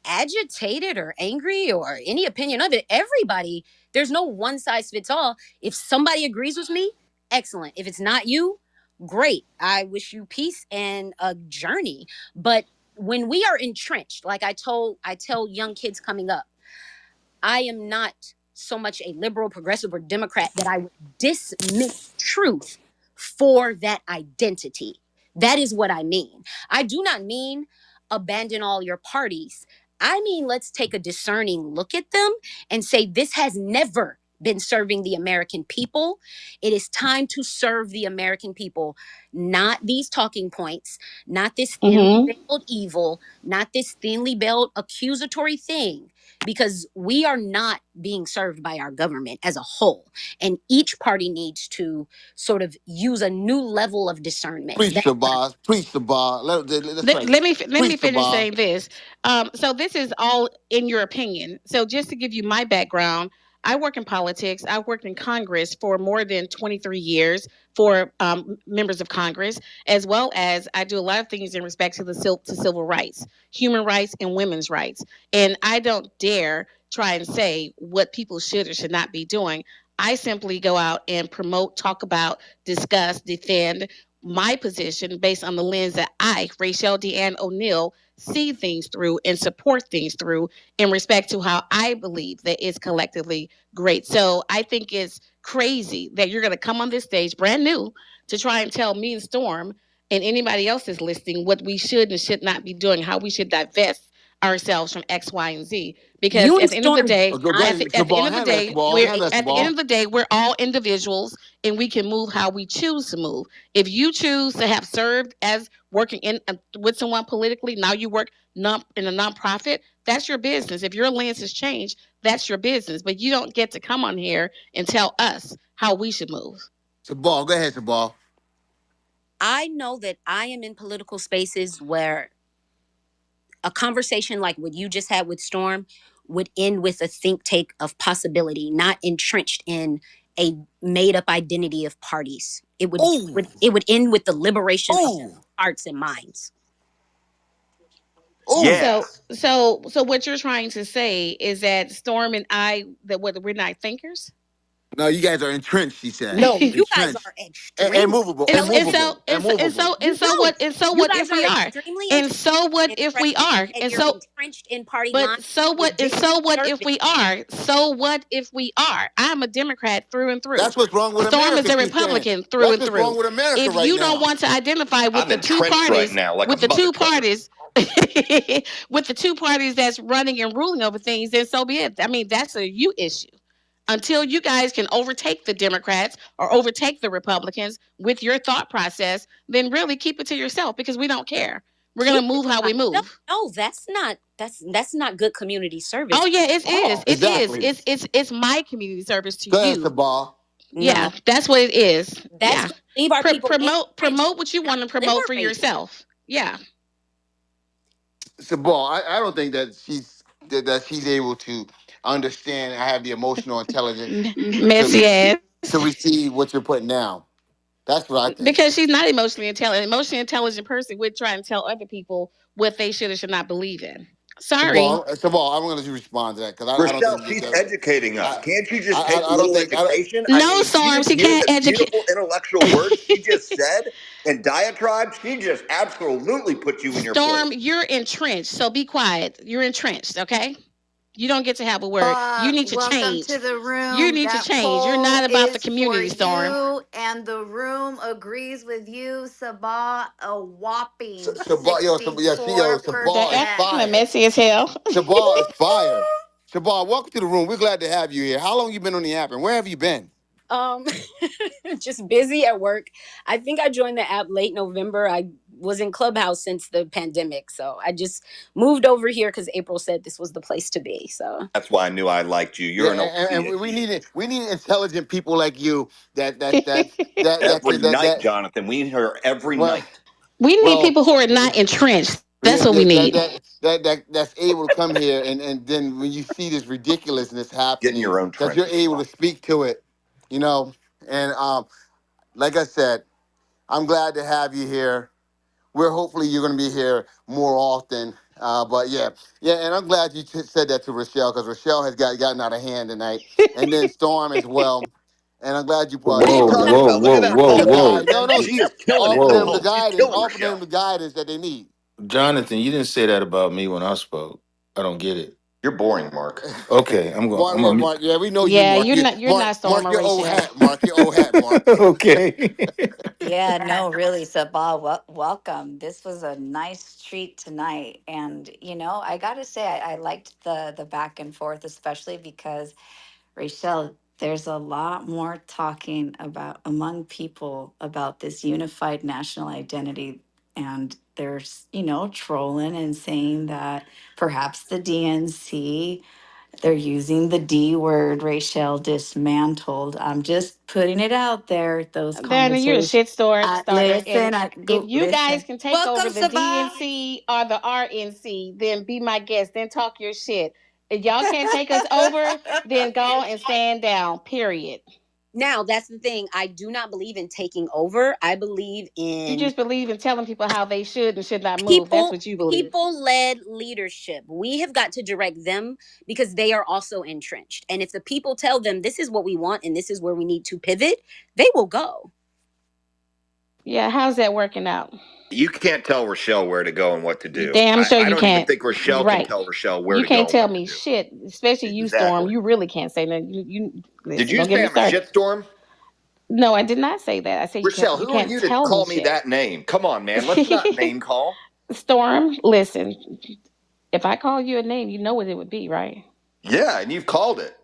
agitated or angry or any opinion of it. Everybody, there's no one size fits all. If somebody agrees with me, excellent. If it's not you, great. I wish you peace and a journey. But when we are entrenched, like I tell young kids coming up, I am not so much a liberal, progressive, or Democrat that I would dismiss truth for that identity. That is what I mean. I do not mean abandon all your parties. I mean, let's take a discerning look at them and say, this has never been serving the American people. It is time to serve the American people, not these talking points, not this thinly Mm-hmm. veiled evil, not this thinly veiled accusatory thing, because we are not being served by our government as a whole. And each party needs to sort of use a new level of discernment. Preach That's the what I'm. bar. Preach the bar. That's right. Let me Preach the finish bar. saying this. So this is all in your opinion. So just to give you my background, I work in politics. I worked in Congress for more than 23 years for members of Congress, as well as I do a lot of things in respect to to civil rights, human rights, and women's rights. And I don't dare try and say what people should or should not be doing. I simply go out and promote, talk about, discuss, defend my position based on the lens that I, Rachel Deanne O'Neill, see things through and support things through in respect to how I believe that it's collectively great. So I think it's crazy that you're going to come on this stage brand new to try and tell me and Storm and anybody else that's listening what we should and should not be doing, how we should divest ourselves from X, Y, and Z. Because You at and the end of the Storm day, do Go not. ahead, at the end Sabal. of the Handle that, day, Sabal. we're Handle that, at the end Sabal. of the day, we're all individuals and we can move how we choose to move. If you choose to have served as working in with someone politically, now you work in a nonprofit, that's your business. If your lens has changed, that's your business. But you don't get to come on here and tell us how we should move. Sabal, go ahead, Sabal. I know that I am in political spaces where a conversation like what you just had with Storm would end with a think take of possibility, not entrenched in a made up identity of parties. Oh, It would end with the liberation of oh, hearts and minds. oh. Yeah. So what you're trying to say is that Storm and I, that we're not thinkers. No, you guys are entrenched, she said. No, you guys Entrenched. are extremely Immovable. intelligent. Immovable. Immovable. You don't. And so You what guys if are we are? extremely And intelligent so what and if we present, are? and you're entrenched in party lines with And vision so and what if service. we are? So what if we are? I'm a Democrat through and through. That's what's wrong with Storm is America, a she's saying. Republican through That's and what's wrong through. with America If right you don't now. want to identify with I'm the two entrenched right parties, now like a with the two motherfucker. parties, with the two parties that's running and ruling over things, then so be it. I mean, that's a you issue. Until you guys can overtake the Democrats or overtake the Republicans with your thought process, then really keep it to yourself because we don't care. We're gonna Keep it move to how we myself. move. No, that's not good community service Oh yeah, at it is. all. It is. Exactly. It's my community service to Go ahead, you. Sabal. Yeah, No, that's what it is. that's Yeah. to leave our people entrenched, Promote what you not want to promote for liberated. yourself. Yeah. Sabal, I don't think that she's able to understand. I have the emotional intelligence to Messy ass. to receive what you're putting down. That's what I think. Because she's not emotionally intelligent. An emotionally intelligent person would try and tell other people what they should or should not believe in. Sorry. Sabal, I'm going to respond to that because I don't Rochelle, think she's that. educating us. I, Can't you just take a I don't little think. education? I No, mean, you Storm, didn't she hear can't the educate. beautiful intellectual words she just said and diatribe? She just absolutely put you in your place. Storm, you're entrenched, so be quiet. You're entrenched, okay? You don't get to have a word. You need to Welcome to change. the You room. need to That change. You're poll not about the is for community, Storm. you, and the room agrees with you, Sabah, a whopping Sabal They're is 64%. acting fire. messy as hell. Sabal is fire. Sabal, welcome to the room. We're glad to have you here. How long you been on the app, and where have you been? Um, just busy at work. I think I joined the app late November. I was in Clubhouse since the pandemic, so I just moved over here because April said this was the place to be. So That's why I knew I liked you. Yeah, You're an and obedient. we need intelligent people like you Every night, that Jonathan. We need her every well night. We need well people who are not entrenched. That's what we need. that's able to come here and then when you see this ridiculousness Get in happening your own that you're trenches, able to Sabal. speak to it, you know. And like I said, I'm glad to have you here. We're hopefully you're going to be here more often. But yeah, and I'm glad you said that to Rochelle because Rochelle has gotten out of hand tonight, and then Storm as well. And I'm glad you What are you Whoa, told talking them whoa, about? Look whoa, at that whoa, the pulpit, guide. whoa, No, Jonathan. no, She is killing it, offer them the whoa. Nicole. She's guidance. killing Offer them Rochelle. the guidance that they need. Jonathan, you didn't say that about me when I spoke. I don't get it. You're boring, Mark. Okay, Mark, I'm gonna. Mark. Yeah, we know you, Yeah, Mark. you're not Storm Mark, or your old Rachel. hat, Mark. Your old hat, Mark. Okay. Yeah, no, really, Sabah, welcome. This was a nice treat tonight, and I gotta say, I liked the back and forth, especially because Rachel, there's a lot more talking about among people about this unified national identity, and there's trolling and saying that perhaps the DNC. They're using the D word, Rachel, dismantled. I'm just putting it out there. Those Dana, you're a conversations. shit starter. And Listen, I if go you guys listen. can take over Welcome, the Sabah. DNC or the RNC, then be my guest. Then talk your shit. If y'all can't take us over, then go and stand down. Period. Now, that's the thing. I do not believe in taking over. I believe You in just believe in telling people how they should and should not move. That's people what you believe. people led leadership. We have got to direct them because they are also entrenched. And if the people tell them this is what we want and this is where we need to pivot, they will go. Yeah, how's that working out? You can't tell Rochelle where to go and what to do. Damn sure I you don't even can't. think Rochelle can Right. tell Rochelle where You to go can't and tell what to me do. shit, especially you, Storm. Exactly. You really can't say nothing. You Did listen. you Don't get say me I'm a started. shitstorm? No, I did not say that. I said Rochelle, you who are can't you to tell me call me shit. that name? Come on, man. Let's not name call. Storm, listen. If I call you a name, you know what it would be, right? Yeah, and you've called it.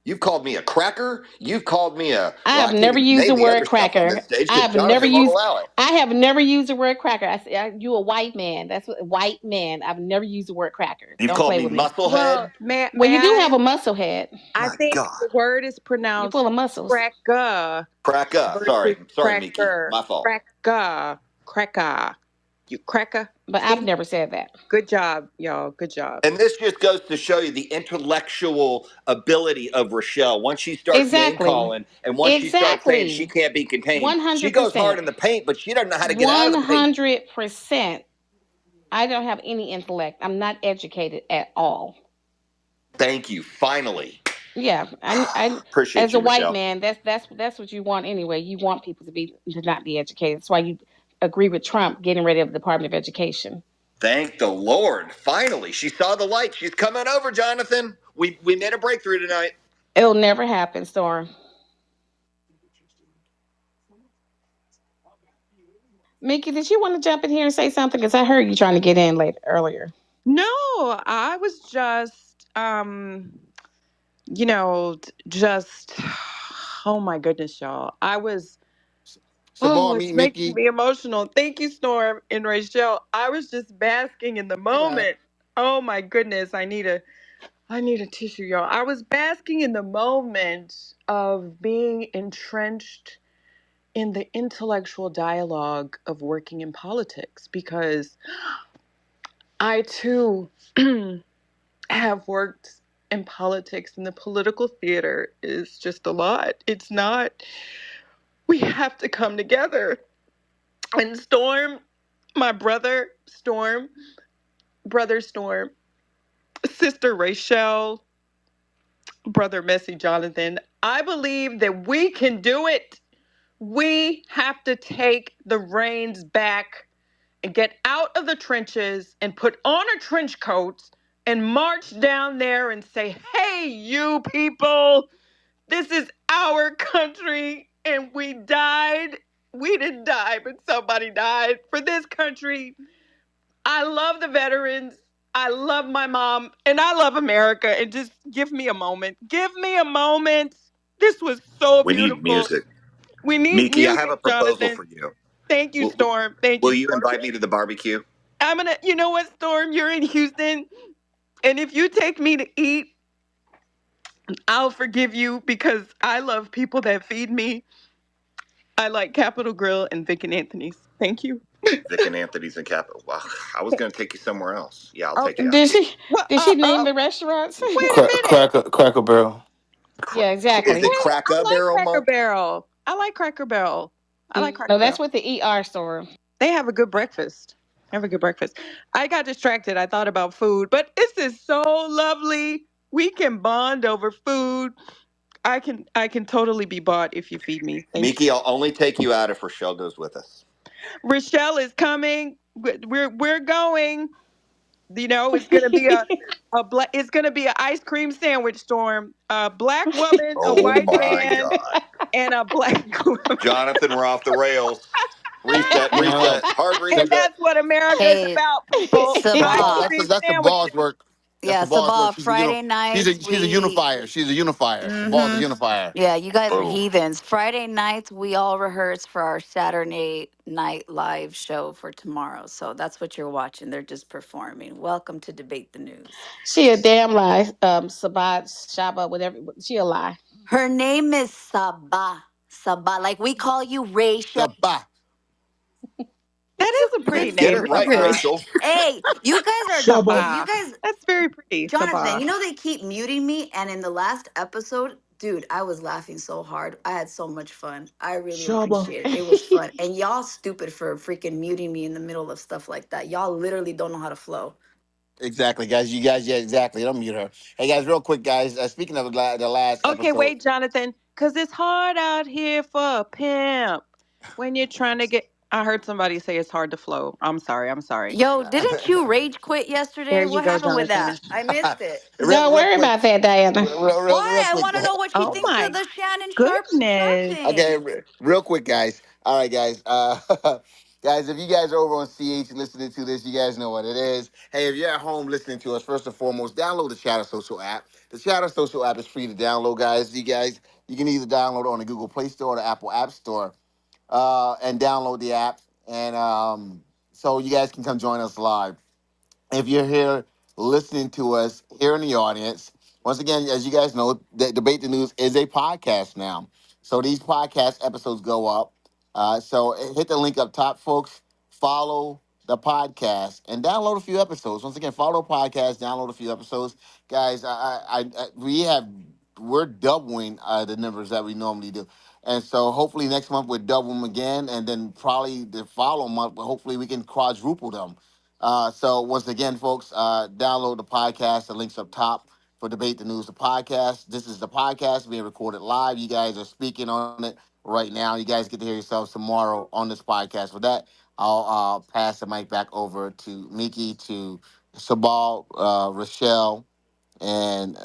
You've called me a cracker. You've called me a, I well, have I can't never even used name the the word other stuff on cracker. this stage I because have never Jonathan won't used. allow it. I have never used the word cracker. I say you a white man. That's what white man. I've never used the word cracker. You've Don't called play me with me. Well, musclehead. Well, may you do I? have a muscle head. I My think God. the word is You're full pronounced of muscles. cracker Cracker. versus Sorry, Miki. cracker. My fault. Cracker. You cracker. But I've See? never said that. Good job, y'all. Good job. And this just goes to show you the intellectual ability of Rochelle. Once she starts name Exactly. calling and once she starts saying she Exactly. can't be contained, she goes hard 100%. in the paint, but she doesn't know how to get out of the paint. 100%. I don't have any intellect. I'm not educated at all. Thank you. Finally. Yeah, I Appreciate as a you, white Rochelle. man, that's what you want anyway. You want people to not be educated. That's why you agree with Trump getting rid of the Department of Education. Thank the Lord. Finally. She saw the light. She's coming over, Jonathan. We made a breakthrough tonight. It'll never happen, Storm. Mickey, did you want to jump in here and say something? Because I heard you trying to get in earlier. No, I was just just oh my goodness, y'all. Sabal, It's meet making Mickey. me emotional. Thank you, Storm and Rachel. I was just basking in the moment. Oh my goodness, I need a tissue, y'all. I was basking in the moment of being entrenched in the intellectual dialogue of working in politics because I too have worked in politics, and the political theater is just a lot. It's not, we have to come together. And Storm, my brother Storm, sister Rachel, brother Messy Jonathan, I believe that we can do it. We have to take the reins back and get out of the trenches and put on a trench coat and march down there and say, hey, you people, this is our country and we died. We didn't die, but somebody died for this country. I love the veterans. I love my mom and I love America. And just give me a moment. Give me a moment. This was so We need beautiful. music. We need Miki, I have a music, proposal Jonathan. for you. Thank you, Will, Storm. Thank you, will you Storm. invite me to the barbecue? You know what, Storm? You're in Houston. And if you take me to eat, I'll forgive you because I love people that feed me. I like Capitol Grill and Vic and Anthony's. Thank you. Vic and Anthony's in Capital. Wow, I was going to take you somewhere else. Yeah, I'll Oh, take you out Did to eat. she? what? Did she name the restaurants? Wait a minute. Cracker Barrel. Yeah, Is exactly. it Wait, I Cracker like Barrel, Cracker Mark? Barrel. I like Cracker Barrel. I like No, Cracker that's Barrel. with the ER store. They have a good breakfast. Have a good breakfast. I got distracted. I thought about food, but this is so lovely. We can bond over food. I can totally be bought if you feed me. Thank you. Miki, I'll only take you out if Rochelle goes with us. Rochelle is coming. We're going. You know, it's gonna be a black. It's gonna be an ice cream sandwich storm. A black woman, a Oh white my man, God. and a black woman. Jonathan, we're off the rails. Reset, No, reset, hard And so, reset. that's what America is Hey, about, people. Ice no, Sabah. cream that's the sandwiches. boss work. That's Yeah, the boss work. Sabah. Friday nights She's a we. unifier. She's a unifier. Sabah's a Mm-hmm. unifier. Yeah, you guys are Boom. heathens. Friday nights we all rehearse for our Saturday night live show for tomorrow. So that's what you're watching. They're just performing. Welcome to Debate the News. She a damn lie. Sabat, Shaba, whatever. She a lie. Her name is Sabah. Sabah. Like we call you Rachel. Sabah. That is a pretty Get name, it right, Sabah. Sabah. Crystal. Hey, you guys are Shaba. you guys That's very pretty, Jonathan, Sabah. you know they keep muting me, and in the last episode, dude, I was laughing so hard. I had so much fun. I really Shaba. appreciate it. It was fun. And y'all stupid for freaking muting me in the middle of stuff like that. Y'all literally don't know how to flow. Exactly, guys. You guys, yeah, exactly. Don't mute her. Hey, guys, real quick, guys. Speaking of the last Okay, episode, wait, Jonathan, because it's hard out here for a pimp when you're trying to get. I heard somebody say it's hard to flow. I'm sorry. I'm sorry. Yo, didn't you rage quit yesterday? There you What go, happened with Jonathan. that? I missed it. Don't real worry quick, about that, Diana. Why? real I quick. want to know what she Oh thinks of my the Shannon Sharp goodness. Okay, thing. real quick, guys. All right, guys. Guys, if you guys are over on CH listening to this, you guys know what it is. Hey, if you're at home listening to us, first and foremost, download the Shadow Social app. The Shadow Social app is free to download, guys. You can either download it on the Google Play Store or the Apple App Store, and download the app. And so you guys can come join us live. If you're here listening to us here in the audience, once again, as you guys know, Debate the News is a podcast now. So these podcast episodes go up. So hit the link up top, folks. Follow the podcast and download a few episodes. Once again, follow the podcast, download a few episodes, guys. We're doubling the numbers that we normally do, and so hopefully next month we'll double them again, and then probably the following month, hopefully we can quadruple them. So once again, folks, download the podcast. The link's up top for Debate the News, the podcast. This is the podcast being recorded live. You guys are speaking on it right now. You guys get to hear yourselves tomorrow on this podcast. For that, I'll pass the mic back over to Miki, to Sabal, Rochelle, and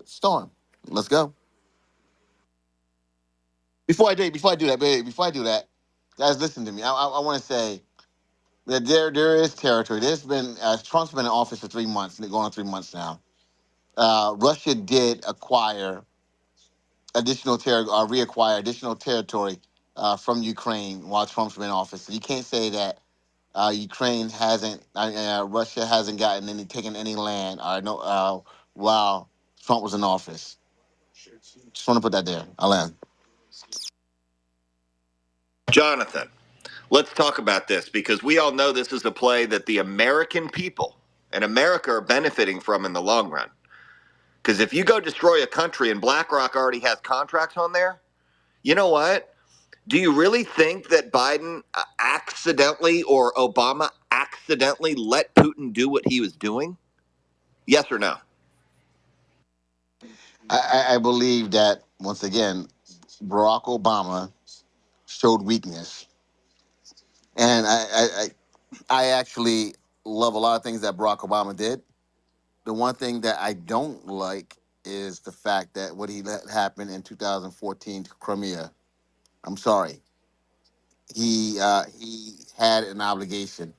Storm. Let's go. Before I do that, baby, before I do that, guys, listen to me. I want to say that there is territory. There's been Trump's been in office for 3 months, going on 3 months now. Russia did acquire additional reacquire additional territory from Ukraine while Trump's been in office. So you can't say that Ukraine hasn't, Russia hasn't taken any land. No, while Trump was in office. Just want to put that there. Alan. Jonathan, let's talk about this because we all know this is a play that the American people and America are benefiting from in the long run. Because if you go destroy a country and BlackRock already has contracts on there, you know what? Do you really think that Biden accidentally or Obama accidentally let Putin do what he was doing? Yes or no? I believe that once again, Barack Obama showed weakness, and I actually love a lot of things that Barack Obama did. The one thing that I don't like is the fact that what he let happen in 2014 to Crimea. I'm sorry. He had an obligation,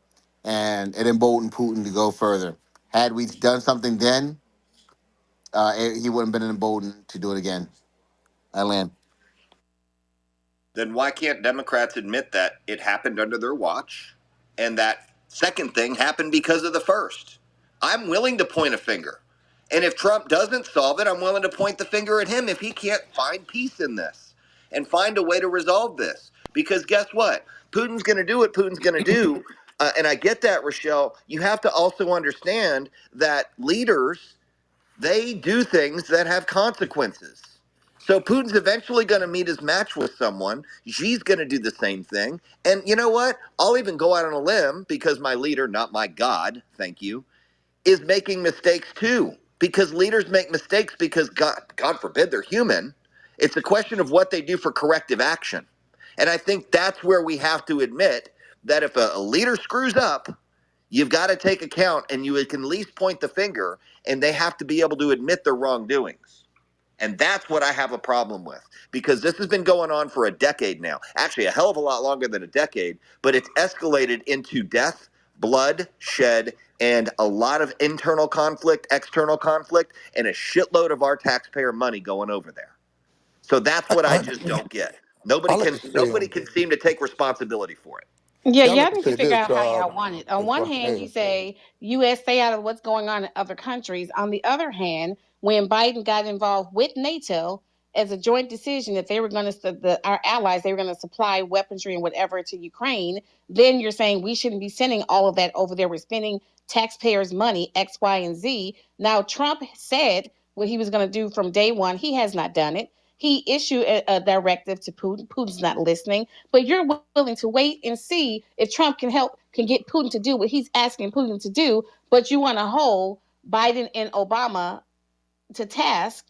and it emboldened Putin to go further. Had we done something then, he wouldn't have been emboldened to do it again. I land. Then why can't Democrats admit that it happened under their watch and that second thing happened because of the first? I'm willing to point a finger. And if Trump doesn't solve it, I'm willing to point the finger at him if he can't find peace in this and find a way to resolve this. Because guess what? Putin's going to do what Putin's going to do. And I get that, Rochelle. You have to also understand that leaders, they do things that have consequences. So Putin's eventually going to meet his match with someone. Xi's going to do the same thing. And you know what? I'll even go out on a limb because my leader, not my God, thank you, is making mistakes too. Because leaders make mistakes because God forbid they're human. It's a question of what they do for corrective action. And I think that's where we have to admit that if a leader screws up, you've got to take account and you can at least point the finger and they have to be able to admit their wrongdoings. And that's what I have a problem with because this has been going on for a decade now. Actually, a hell of a lot longer than a decade, but it's escalated into death, blood, shed, and a lot of internal conflict, external conflict, and a shitload of our taxpayer money going over there. So that's what I just don't get. I Nobody like can to say, nobody can seem to take responsibility for it. Yeah, yeah, I like y'all to need to say figure this. out how y'all want it. On one hand, you Hey, say U.S. stay out of what's going on in other countries. On the other hand, when Biden got involved with NATO as a joint decision that they were going to, our allies, they were going to supply weaponry and whatever to Ukraine, then you're saying we shouldn't be sending all of that over there. We're spending taxpayers' money, X, Y, and Z. Now, Trump said what he was going to do from day one. He has not done it. He issued a directive to Putin. Putin's not listening, but you're willing to wait and see if Trump can get Putin to do what he's asking Putin to do, but you want to hold Biden and Obama to task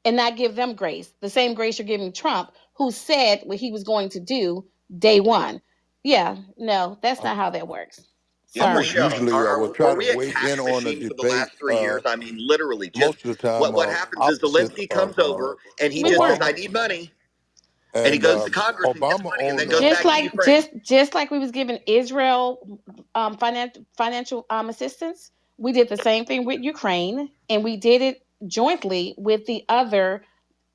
and not give them grace, the same grace you're giving Trump, who said what he was going to do day one. Yeah, no, that's not how that works. Yeah, I'm Sorry. Rochelle, usually I will were try to we a weigh in cash on a machine for the debate. last 3 years? I mean, literally, just Most of the time, what happens is opposite Zelensky of comes over and he We just were says, "I Obama, need money," and he and goes to Congress and gets Obama money, and then on goes just back to like Ukraine. we was giving Israel financial assistance. We did the same thing with Ukraine, and we did it jointly with the other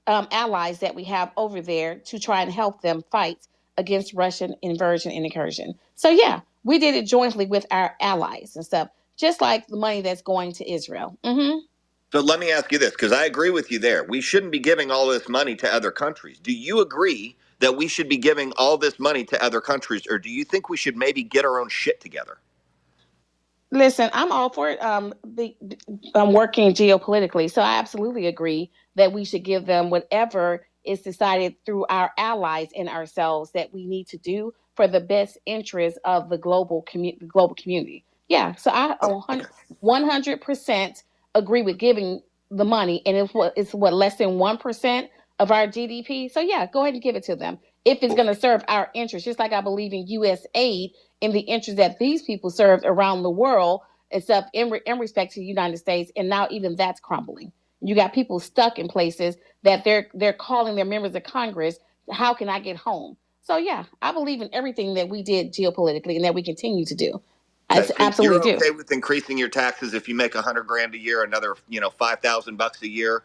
allies that we have over there to try and help them fight against Russian inversion and incursion. So yeah, we did it jointly with our allies and stuff, just like the money that's going to Israel. Mm-hmm. So let me ask you this, because I agree with you there. We shouldn't be giving all this money to other countries. Do you agree that we should be giving all this money to other countries, or do you think we should maybe get our own shit together? Listen, I'm all for it. I'm working geopolitically, so I absolutely agree that we should give them whatever is decided through our allies and ourselves that we need to do for the best interest of the global community. Yeah, so I Oh, okay. 100% agree with giving the money, and it's what less than 1% of our GDP. So yeah, go ahead and give it to them if it's Cool. going to serve our interests. Just like I believe in U.S. aid in the interest that these people served around the world and stuff in respect to the United States, and now even that's crumbling. You got people stuck in places that they're calling their members of Congress. How can I get home? So yeah, I believe in everything that we did geopolitically and that we continue to do. I Okay, so absolutely you're do. okay with increasing your taxes if you make 100 grand a year, another 5,000 bucks a year.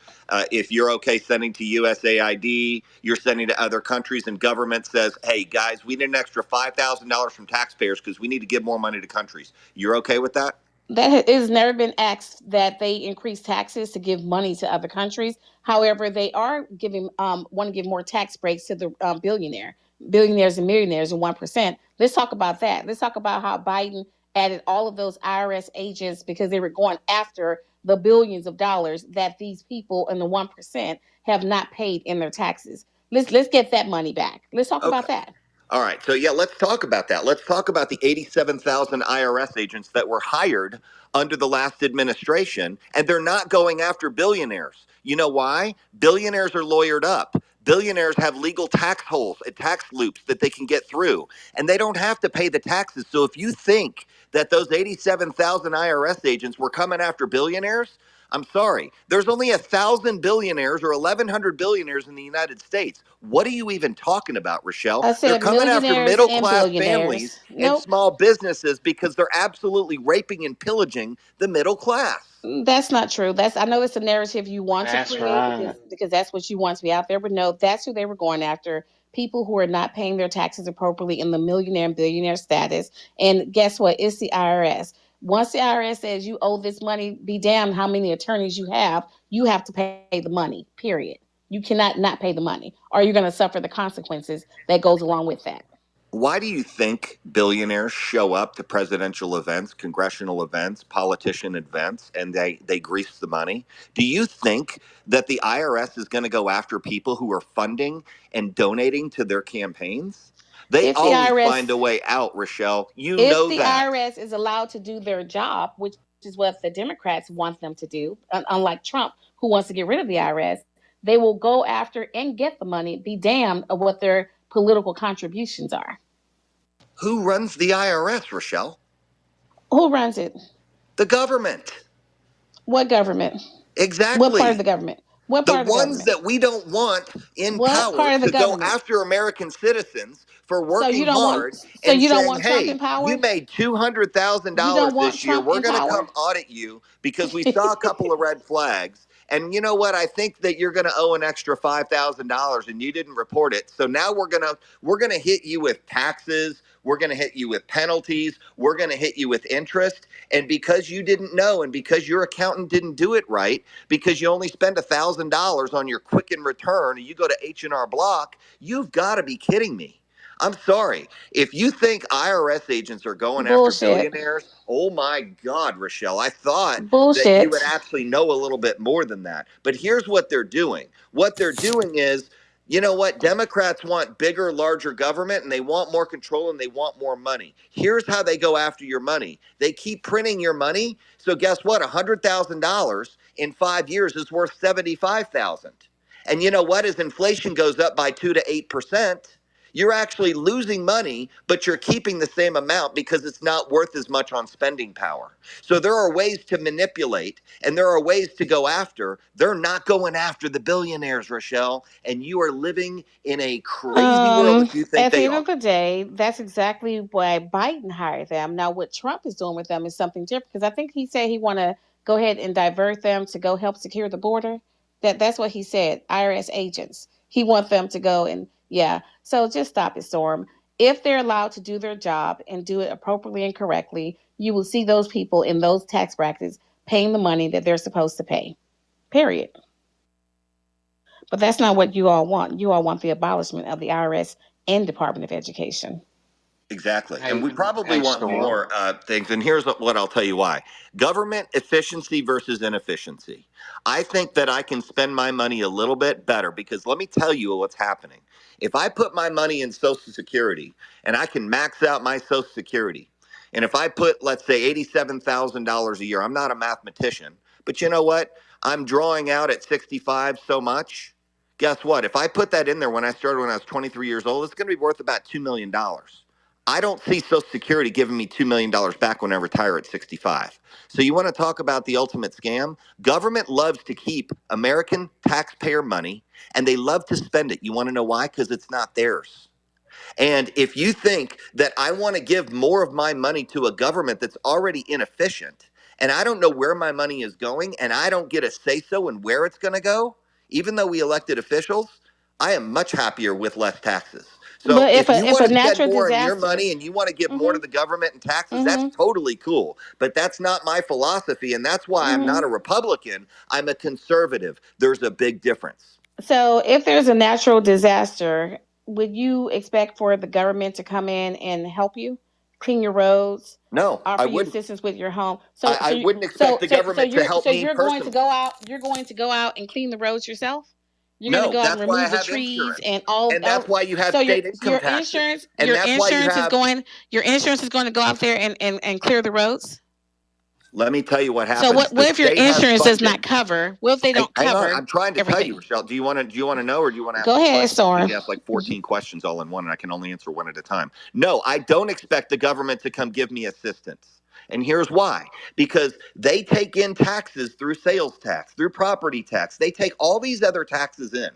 If you're okay sending to USAID, you're sending to other countries, and government says, "Hey guys, we need an extra $5,000 from taxpayers because we need to give more money to countries." You're okay with that? That has never been asked that they increase taxes to give money to other countries. However, they are giving want to give more tax breaks to the billionaires and millionaires and 1%. Let's talk about that. Let's talk about how Biden added all of those IRS agents because they were going after the billions of dollars that these people in the 1% have not paid in their taxes. Let's get that money back. Let's talk Okay. about that. All right. So, yeah, let's talk about that. Let's talk about the 87,000 IRS agents that were hired under the last administration, and they're not going after billionaires. You know why? Billionaires are lawyered up. Billionaires have legal tax holes and tax loops that they can get through, and they don't have to pay the taxes. So, if you think that those 87,000 IRS agents were coming after billionaires, I'm sorry. There's only 1,000 billionaires or 1,100 billionaires in the United States. What are you even talking about, Rochelle? I They're said coming after millionaires middle and class families billionaires. and Nope. small businesses because they're absolutely raping and pillaging the middle class. That's not true. That's I know it's a narrative you want to That's create right. because that's what you want to be out there. But no, that's who they were going after. People who are not paying their taxes appropriately in the millionaire and billionaire status. And guess what? It's the IRS. Once the IRS says you owe this money, be damned how many attorneys you have to pay the money. Period. You cannot not pay the money, or you're going to suffer the consequences that goes along with that. Why do you think billionaires show up to presidential events, congressional events, politician events, and they grease the money? Do you think that the IRS is going to go after people who are funding and donating to their campaigns? They If the always find a IRS way out, Rochelle. You if know the that. IRS is allowed to do their job, which is what the Democrats want them to do, unlike Trump, who wants to get rid of the IRS, they will go after and get the money, be damned of what their political contributions are. Who runs the IRS, Rochelle? Who runs it? The government. What government? What part of Exactly. the government? What The part of the ones government? that we don't want in What power part of the to go government? after American citizens for So you working don't want hard so and you don't saying, want Trump hey, in you power? made You don't $200,000 want this year. Trump We're in going to power? come audit you because we saw a couple of red flags. And you know what? I think that you're going to owe an extra $5,000 and you didn't report it. So now we're going to hit you with taxes. We're going to hit you with penalties. We're going to hit you with interest. And because you didn't know and because your accountant didn't do it right, because you only spend $1,000 on your Quicken return and you go to H&R Block, you've got to be kidding me. I'm sorry. If you think IRS agents are going after Bullshit. billionaires, oh my God, Rochelle, I thought that you would Bullshit. actually know a little bit more than that. But here's what they're doing. What they're doing is, you know what? Democrats want bigger, larger government and they want more control and they want more money. Here's how they go after your money. They keep printing your money. So guess what? $100,000 in 5 years is worth 75,000. And you know what? As inflation goes up by 2 to 8%, you're actually losing money, but you're keeping the same amount because it's not worth as much on spending power. So there are ways to manipulate and there are ways to go after. They're not going after the billionaires, Rochelle, and you are living in a crazy world if you think At the they end are. of the day, that's exactly why Biden hired them. Now, what Trump is doing with them is something different because I think he said he want to go ahead and divert them to go help secure the border. That's what he said. IRS agents. He wants them to go and yeah. So just stop it, Storm. If they're allowed to do their job and do it appropriately and correctly, you will see those people in those tax brackets paying the money that they're supposed to pay. Period. But that's not what you all want. You all want the abolishment of the IRS and Department of Education. Exactly. And Hey, we probably hey, want Storm. more things. And here's what I'll tell you why: government efficiency versus inefficiency. I think that I can spend my money a little bit better because let me tell you what's happening. If I put my money in Social Security and I can max out my Social Security, and if I put, let's say, $87,000 a year, I'm not a mathematician, but you know what? I'm drawing out at 65 so much. Guess what? If I put that in there when I started when I was 23 years old, it's going to be worth about $2 million. I don't see Social Security giving me $2 million back when I retire at 65. So you want to talk about the ultimate scam? Government loves to keep American taxpayer money and they love to spend it. You want to know why? Because it's not theirs. And if you think that I want to give more of my money to a government that's already inefficient, and I don't know where my money is going, and I don't get a say so in where it's going to go, even though we elected officials, I am much happier with less taxes. So But if you if want a to spend natural more on your disaster, money and you want to give more to mm-hmm, the government and taxes, that's mm-hmm, totally cool. But that's not my philosophy. And that's why I'm not mm-hmm. a Republican. I'm a conservative. There's a big difference. So if there's a natural disaster, would you expect for the government to come in and help you clean your roads, No, I offer you wouldn't. assistance with your home? I wouldn't expect the government to help So me you're going to personally. go out. You're going to go out and clean the roads yourself. You're going to No, go out and that's why I remove the have trees insurance. and all. And that's why you have So state income taxes. And your that's why you insurance is have, going. Your insurance is going to go out there and clear the roads. let me tell you what So happens. The what if your state has insurance does not funding. cover? What if they don't Hang on, cover I'm trying to tell you, everything? Rochelle. Do you want to know or do you want to ask Go me ahead, questions? Because Storm. you asked like 14 questions all in one and I can only answer one at a time. No, I don't expect the government to come give me assistance. And here's why: because they take in taxes through sales tax, through property tax. They take all these other taxes in.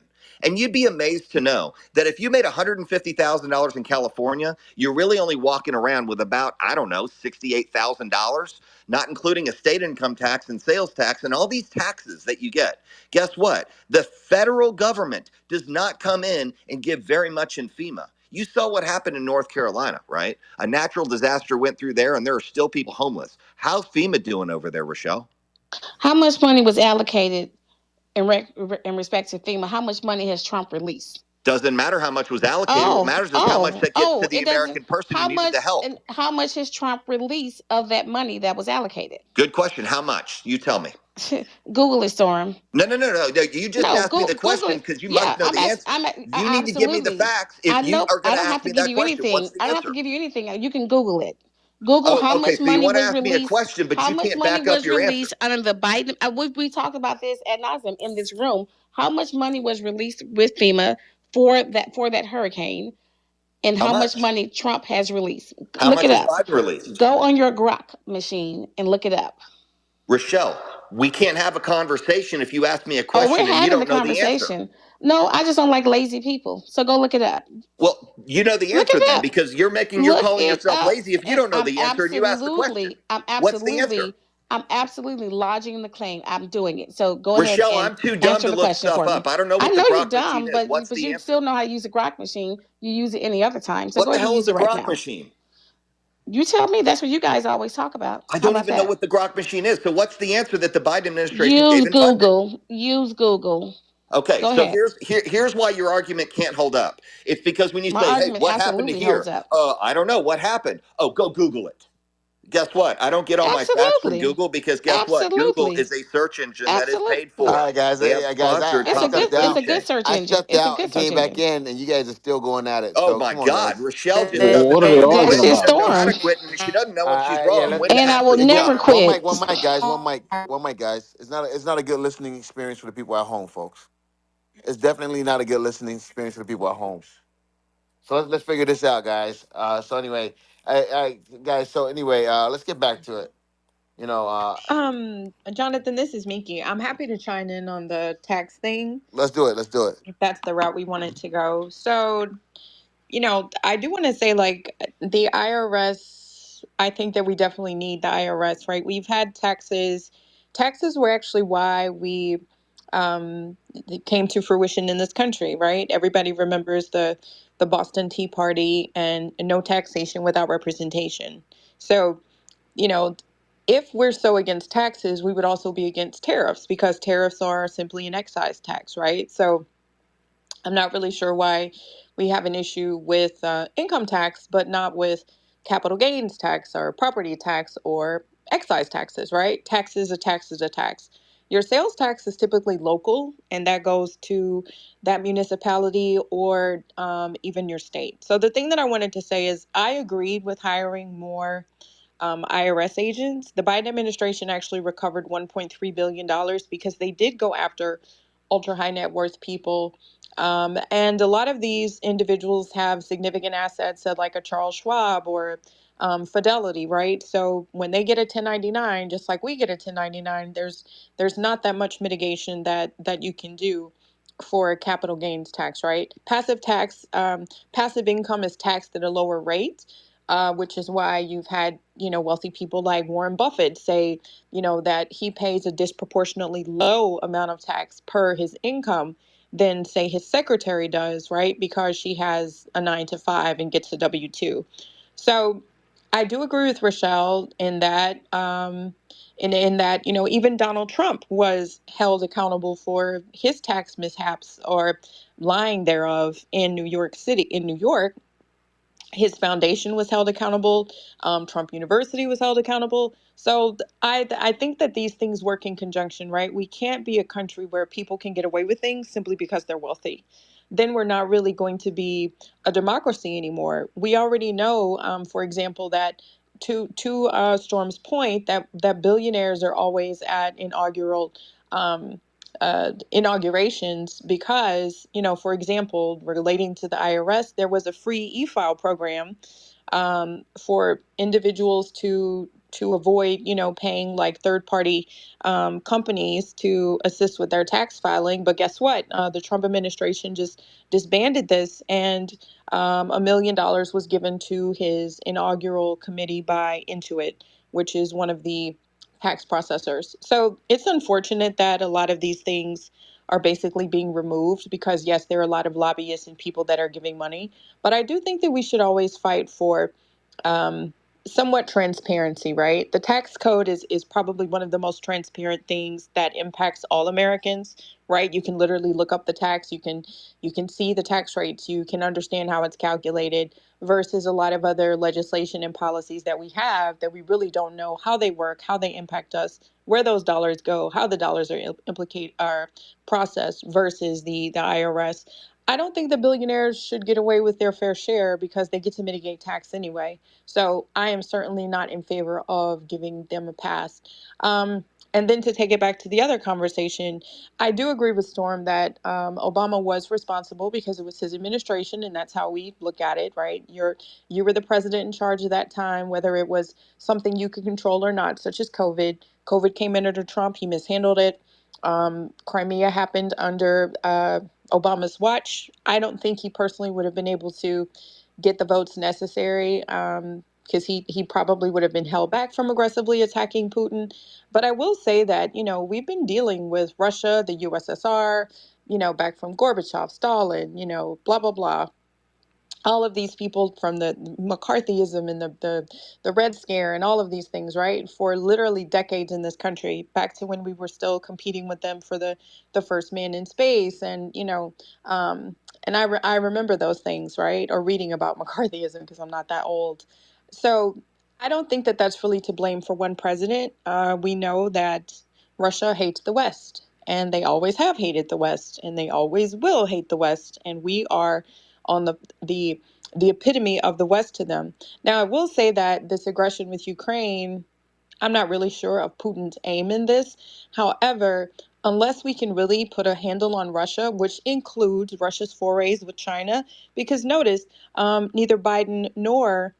And you'd be amazed to know that if you made $150,000 in California, you're really only walking around with about, I don't know, $68,000, not including a state income tax and sales tax and all these taxes that you get. Guess what? The federal government does not come in and give very much in FEMA. You saw what happened in North Carolina, right? A natural disaster went through there and there are still people homeless. How's FEMA doing over there, Rochelle? How much money was allocated in respect to FEMA? How much money has Trump released? Doesn't matter how much was allocated. What matters is how much that gets to the It doesn't. American person who needed the help. How much has Trump released of that money that was allocated? Good question. How much? You tell me. Google it, Storm. No. You just No, asked me the Google question it. because you Yeah, must know the answer. I You need to give me the absolutely. facts I if you know. are going I to don't have ask to me give that you question. anything. What's the I don't have to answer? give you anything. You can Google it. Google Oh, how okay. much So you money want to was ask me a released. question, but How you much can't money back up was your answer. released under the Biden? We talk about this ad nauseum in this room. How much money was released with FEMA for that hurricane, and How how much much? money Trump has released? How Look much it has up. Biden released? Go on your Grok machine and look it up. Rochelle, we can't have a conversation if you ask me a Oh, we're question and you having the don't know the answer. conversation. No, I just don't like lazy people. So go look it up. Well, you know the Look answer it then up. because you're Look calling it yourself up. lazy if you And don't know the answer and you ask the question. What's the answer? I'm absolutely lodging the claim. I'm doing it. So go ahead Rochelle, and I'm too dumb answer to the look question stuff for me. up. I don't know I what the know you're Grok machine dumb, is. What's but the you answer? still know how to use a Grok machine. You use it any other time. So What go the ahead and hell is use a it right Grok now. machine? You tell me. That's what you guys always talk about. I How don't about even know that? what the Grok machine is. So what's the answer that the Biden administration Use gave in funding? Google. Use Google. Okay, Go so ahead. here's why your argument can't hold up. It's because when you My say, "Hey, argument what happened to absolutely holds here?" up. I don't know what happened. Oh, go Google it. Guess what? I don't get all my facts from Absolutely. Google because guess what? Google Absolutely. is a search engine that is paid Absolutely. All for. right, guys. They have Yeah, guys, sponsored It's I a top of the good. stepped It's food a out. good chain. search I engine. stepped It's a out good and search came back engine. in, and you guys are still going at it. Oh So my come on, God, guys. Rochelle just Well, what doesn't are know they when to That's arguing quit. your She about? doesn't know how storm. to quit, and she doesn't know when she's Yeah, wrong and when to And I will actually yeah. never admit. quit. One mic, guys. One mic, guys. It's not a good listening experience for the people at home, folks. It's definitely not a good listening experience for the people at home. So let's figure this out, guys. So anyway, guys. So anyway, let's get back to it. You know, Jonathan, this is Miki. I'm happy to chime in on the tax thing let's do it. Let's do it. if that's the route we wanted to go. So, I do want to say, like, the IRS, I think that we definitely need the IRS, right? We've had taxes. Taxes were actually why we came to fruition in this country, right? Everybody remembers the Boston Tea Party and no taxation without representation. So, you know, if we're so against taxes, we would also be against tariffs because tariffs are simply an excise tax, right? So, I'm not really sure why we have an issue with income tax, but not with capital gains tax or property tax or excise taxes, right? Tax is a tax is a tax. Your sales tax is typically local, and that goes to that municipality or even your state. So, the thing that I wanted to say is I agreed with hiring more IRS agents. The Biden administration actually recovered $1.3 billion because they did go after ultra high net worth people. And a lot of these individuals have significant assets at like a Charles Schwab or Fidelity, right? So when they get a 1099, just like we get a 1099, there's not that much mitigation that you can do for a capital gains tax, right? Passive income is taxed at a lower rate, which is why you've had, wealthy people like Warren Buffett say, that he pays a disproportionately low amount of tax per his income than, say, his secretary does, right? Because she has a 9 to 5 and gets a W-2. So I do agree with Rochelle in that, in that, even Donald Trump was held accountable for his tax mishaps or lying thereof in New York City, in New York. His foundation was held accountable. Trump University was held accountable. So I think that these things work in conjunction, right? We can't be a country where people can get away with things simply because they're wealthy. Then we're not really going to be a democracy anymore. We already know, for example, that to Storm's point, that billionaires are always at um, inaugurations because, for example, relating to the IRS, there was a free e-file program for individuals to avoid, paying like third party companies to assist with their tax filing. But guess what? The Trump administration just disbanded this, and $1 million was given to his inaugural committee by Intuit, which is one of the tax processors. So it's unfortunate that a lot of these things are basically being removed because, yes, there are a lot of lobbyists and people that are giving money. But I do think that we should always fight for, um, somewhat transparency, right? The tax code is probably one of the most transparent things that impacts all Americans, right? You can literally look up the tax, you can see the tax rates, you can understand how it's calculated versus a lot of other legislation and policies that we have that we really don't know how they work, how they impact us, where those dollars go, how the dollars are implicate are processed versus the IRS. I don't think the billionaires should get away with their fair share because they get to mitigate tax anyway. So I am certainly not in favor of giving them a pass. And then to take it back to the other conversation, I do agree with Storm that Obama was responsible because it was his administration, and that's how we look at it, right? You were the president in charge of that time, whether it was something you could control or not, such as COVID. COVID came in under Trump; he mishandled it. Crimea happened under Obama's watch. I don't think he personally would have been able to get the votes necessary because he probably would have been held back from aggressively attacking Putin. But I will say that, we've been dealing with Russia, the USSR, back from Gorbachev, Stalin, blah, blah, blah, all of these people from the McCarthyism and the Red Scare and all of these things, right? For literally decades in this country, back to when we were still competing with them for the first man in space, and I remember those things, right? Or reading about McCarthyism because I'm not that old. So I don't think that that's really to blame for one president. We know that Russia hates the West, and they always have hated the West, and they always will hate the West, and we are on the the epitome of the West to them. Now, I will say that this aggression with Ukraine, I'm not really sure of Putin's aim in this. However, unless we can really put a handle on Russia, which includes Russia's forays with China, because notice neither Biden nor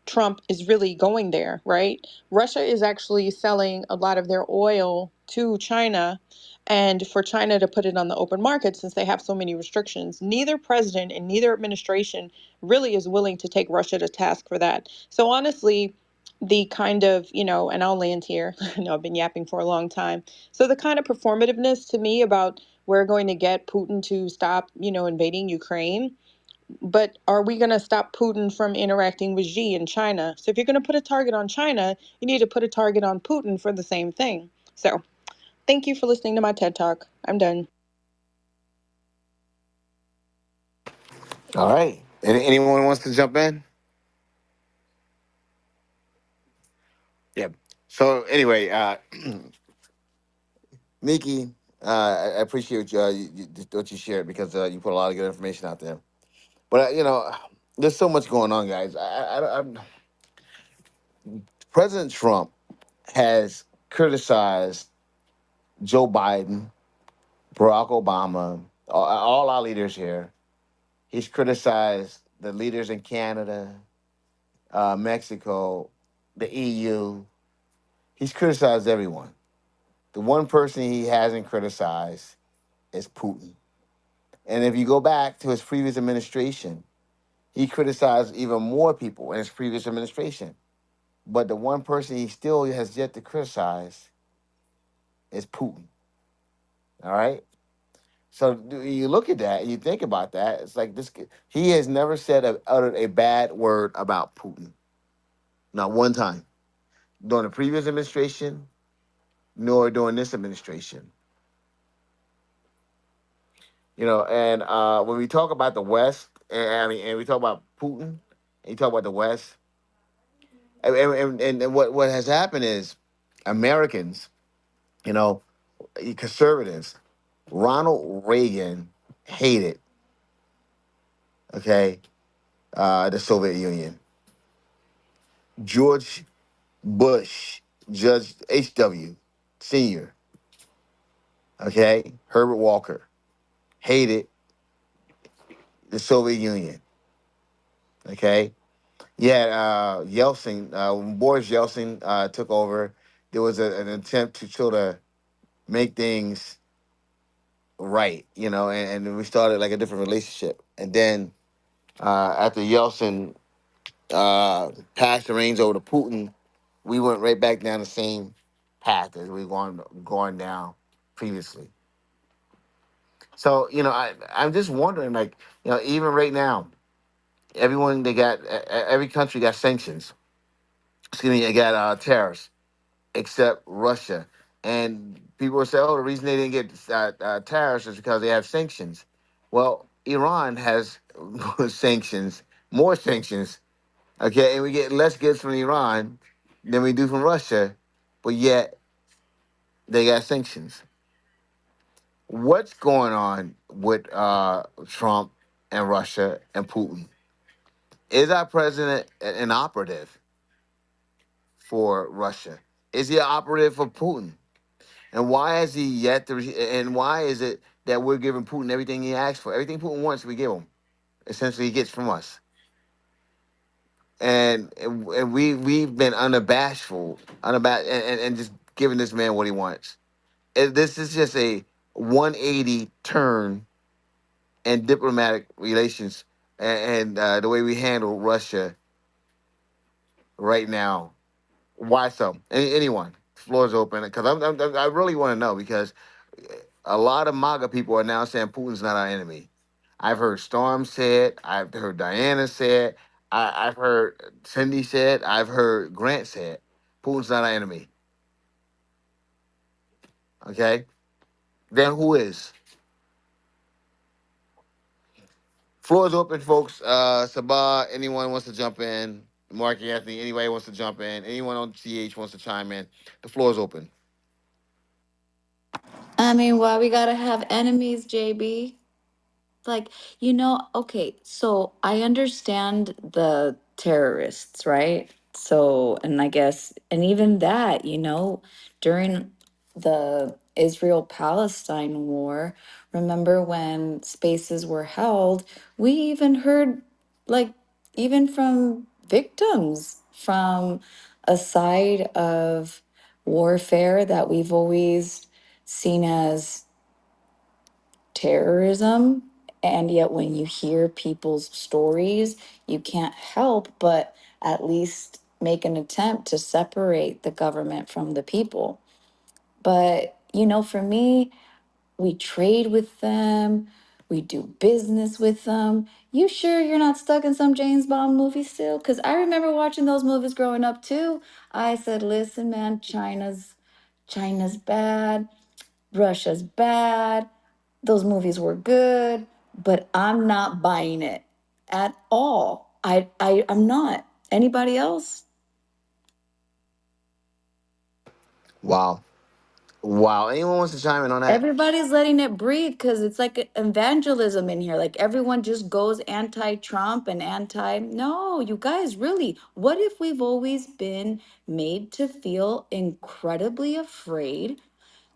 Trump is really going there, right? Russia is actually selling a lot of their oil to China. And for China to put it on the open market, since they have so many restrictions, neither president and neither administration really is willing to take Russia to task for that. So honestly, the kind of, and I'll land here. I know I've been yapping for a long time. So the kind of performativeness to me about we're going to get Putin to stop, invading Ukraine, but are we going to stop Putin from interacting with Xi in China? So if you're going to put a target on China, you need to put a target on Putin for the same thing. So thank you for listening to my TED Talk. I'm done. All right. Anyone wants to jump in? Yeah. So anyway, Nikki, I appreciate what you shared because you put a lot of good information out there. But there's so much going on, guys. President Trump has criticized Joe Biden, Barack Obama, all our leaders here. He's criticized the leaders in Canada, Mexico, the EU. He's criticized everyone. The one person he hasn't criticized is Putin. And if you go back to his previous administration, he criticized even more people in his previous administration. But the one person he still has yet to criticize is Putin. All right. So you look at that and you think about that. It's like this. He has never uttered a bad word about Putin. Not one time. During the previous administration, nor during this administration. And when we talk about the West, and we talk about Putin, and you talk about the West, and what has happened is Americans, you know, conservatives, Ronald Reagan hated, okay, the Soviet Union. George Bush, Judge H.W. Senior, okay, Herbert Walker hated the Soviet Union, okay. Yeah, Yeltsin, when Boris Yeltsin took over, there was an attempt to sort of make things right, and we started like a different relationship. And then after Yeltsin passed the reins over to Putin, we went right back down the same path as we going down previously. So I'm just wondering, like, even right now, every country got sanctions. excuse me, got tariffs, except Russia. And people will say, oh, the reason they didn't get tariffs is because they have sanctions. Well, Iran has sanctions, more sanctions, okay, and we get less goods from Iran than we do from Russia, but yet they got sanctions. What's going on with Trump and Russia and Putin? Is our president an operative for Russia? Is he an operative for Putin? And why has he yet to? And why is it that we're giving Putin everything he asks for? Everything Putin wants, we give him. Essentially, he gets from us. And we've been and just giving this man what he wants. And this is just a 180 turn in diplomatic relations and the way we handle Russia right now. Why so? Anyone? Floor's open because I really want to know because a lot of MAGA people are now saying Putin's not our enemy. I've heard Storm say it. I've heard Diana say it. I've heard Cindy say it. I've heard Grant say it. Putin's not our enemy. Okay? Then who is? Floor is open, folks. Sabah, anyone wants to jump in? Mark Anthony, anybody wants to jump in? Anyone on CH wants to chime in? The floor is open. I mean, why we gotta have enemies, JB? Like, okay, so I understand the terrorists, right? So, and I guess, and even that, during the Israel Palestine war, remember when spaces were held, we even heard, like, even from victims from a side of warfare that we've always seen as terrorism. And yet, when you hear people's stories, you can't help but at least make an attempt to separate the government from the people. But, for me, we trade with them, we do business with them. You sure you're not stuck in some James Bond movie still? Because I remember watching those movies growing up too. I said, listen, man, China's bad, Russia's bad. Those movies were good, but I'm not buying it at all. I'm not. Anybody else? Wow. Wow. Anyone wants to chime in on that? Everybody's letting it breathe because it's like evangelism in here. Like everyone just goes anti-Trump and anti. No, you guys, really. What if we've always been made to feel incredibly afraid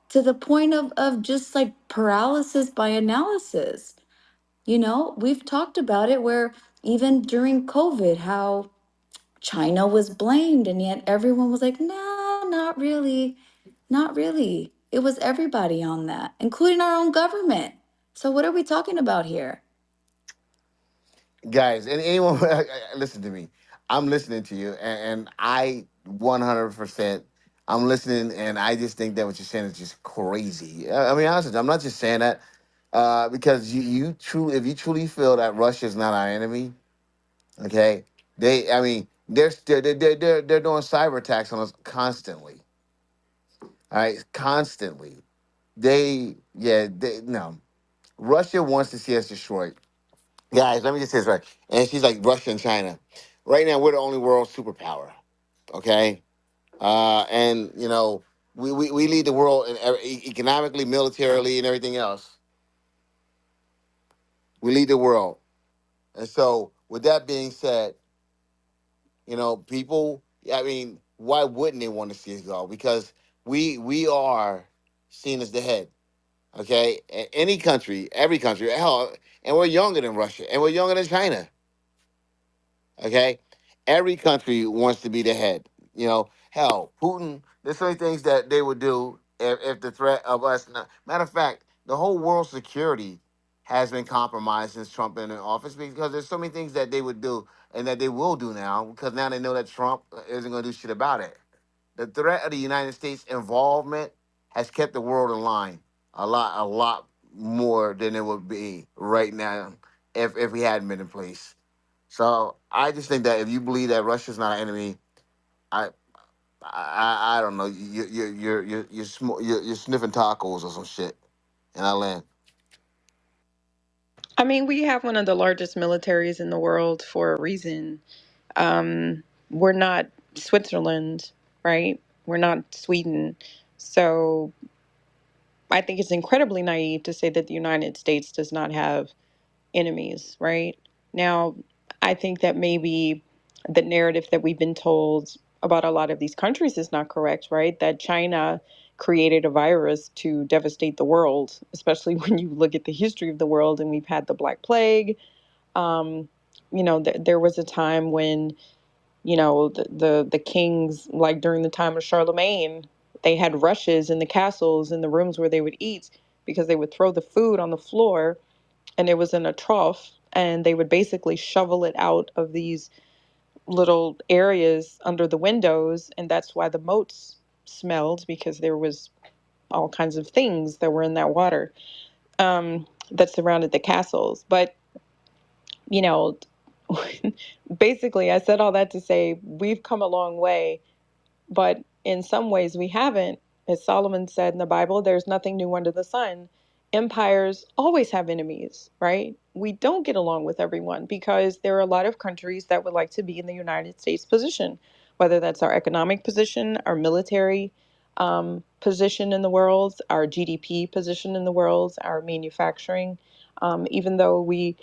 to the point of just like paralysis by analysis? We've talked about it where even during COVID, how China was blamed, and yet everyone was like, nah, not really. Not really. It was everybody on that, including our own government. So, what are we talking about here? Guys, and anyone listen to me. I'm listening to you, and I 100%. I'm listening, and I just think that what you're saying is just crazy. I mean, honestly, I'm not just saying that because you truly, if you truly feel that Russia is not our enemy, okay, I mean, they're doing cyber attacks on us constantly. All right, constantly. No. Russia wants to see us destroyed. Guys, let me just say this right. And she's like Russia and China. Right now, we're the only world superpower. Okay, and we lead the world in economically, militarily, and everything else. We lead the world. And so, with that being said, people. I mean, why wouldn't they want to see us go? Because we are seen as the head. Okay, any country, every country, hell, and we're younger than Russia, and we're younger than China. Okay, every country wants to be the head. Hell, Putin. There's so many things that they would do if the threat of us. Matter of fact, the whole world security has been compromised since Trump been in office because there's so many things that they would do and that they will do now because now they know that Trump isn't going to do shit about it. The threat of the United States involvement has kept the world in line a lot more than it would be right now if we hadn't been in place. So I just think that if you believe that Russia's not an enemy, I don't know. You're sniffing tacos or some shit, and I land. I mean, we have one of the largest militaries in the world for a reason. We're not Switzerland, right? We're not Sweden. So I think it's incredibly naive to say that the United States does not have enemies, right? Now, I think that maybe the narrative that we've been told about a lot of these countries is not correct, right? That China created a virus to devastate the world, especially when you look at the history of the world and we've had the Black Plague. Um, there was a time when, the kings, like during the time of Charlemagne, they had rushes in the castles in the rooms where they would eat because they would throw the food on the floor and it was in a trough and they would basically shovel it out of these little areas under the windows, and that's why the moats smelled, because there was all kinds of things that were in that water that surrounded the castles. But you know basically I said all that to say we've come a long way, but in some ways we haven't. As Solomon said in the Bible, there's nothing new under the sun. Empires always have enemies, right? We don't get along with everyone because there are a lot of countries that would like to be in the United States position, whether that's our economic position, our military position in the world, our GDP position in the world, our manufacturing. Even though we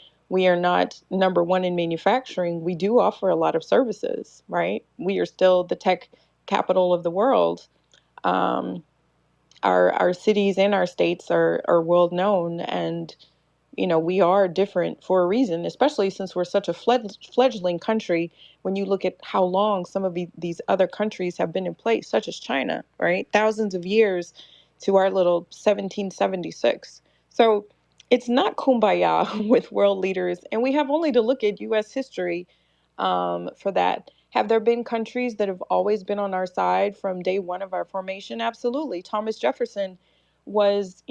are not number one in manufacturing, we do offer a lot of services, right? We are still the tech capital of the world. Um, our cities and our states are world known, and we are different for a reason, especially since we're such a fledgling country. When you look at how long some of these other countries have been in place, such as China, right? Thousands of years to our little 1776. So it's not kumbaya with world leaders. And we have only to look at US history for that. Have there been countries that have always been on our side from day one of our formation? Absolutely. Thomas Jefferson was,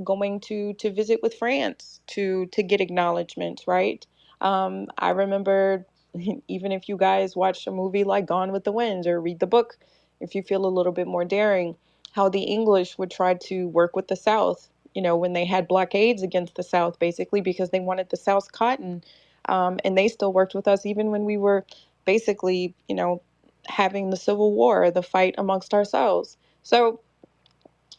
going to visit with France to get acknowledgement, right? I remember, even if you guys watch a movie like Gone with the Wind or read the book, if you feel a little bit more daring, how the English would try to work with the South, when they had blockades against the South, basically because they wanted the South's cotton. And they still worked with us even when we were basically, having the Civil War, the fight amongst ourselves. So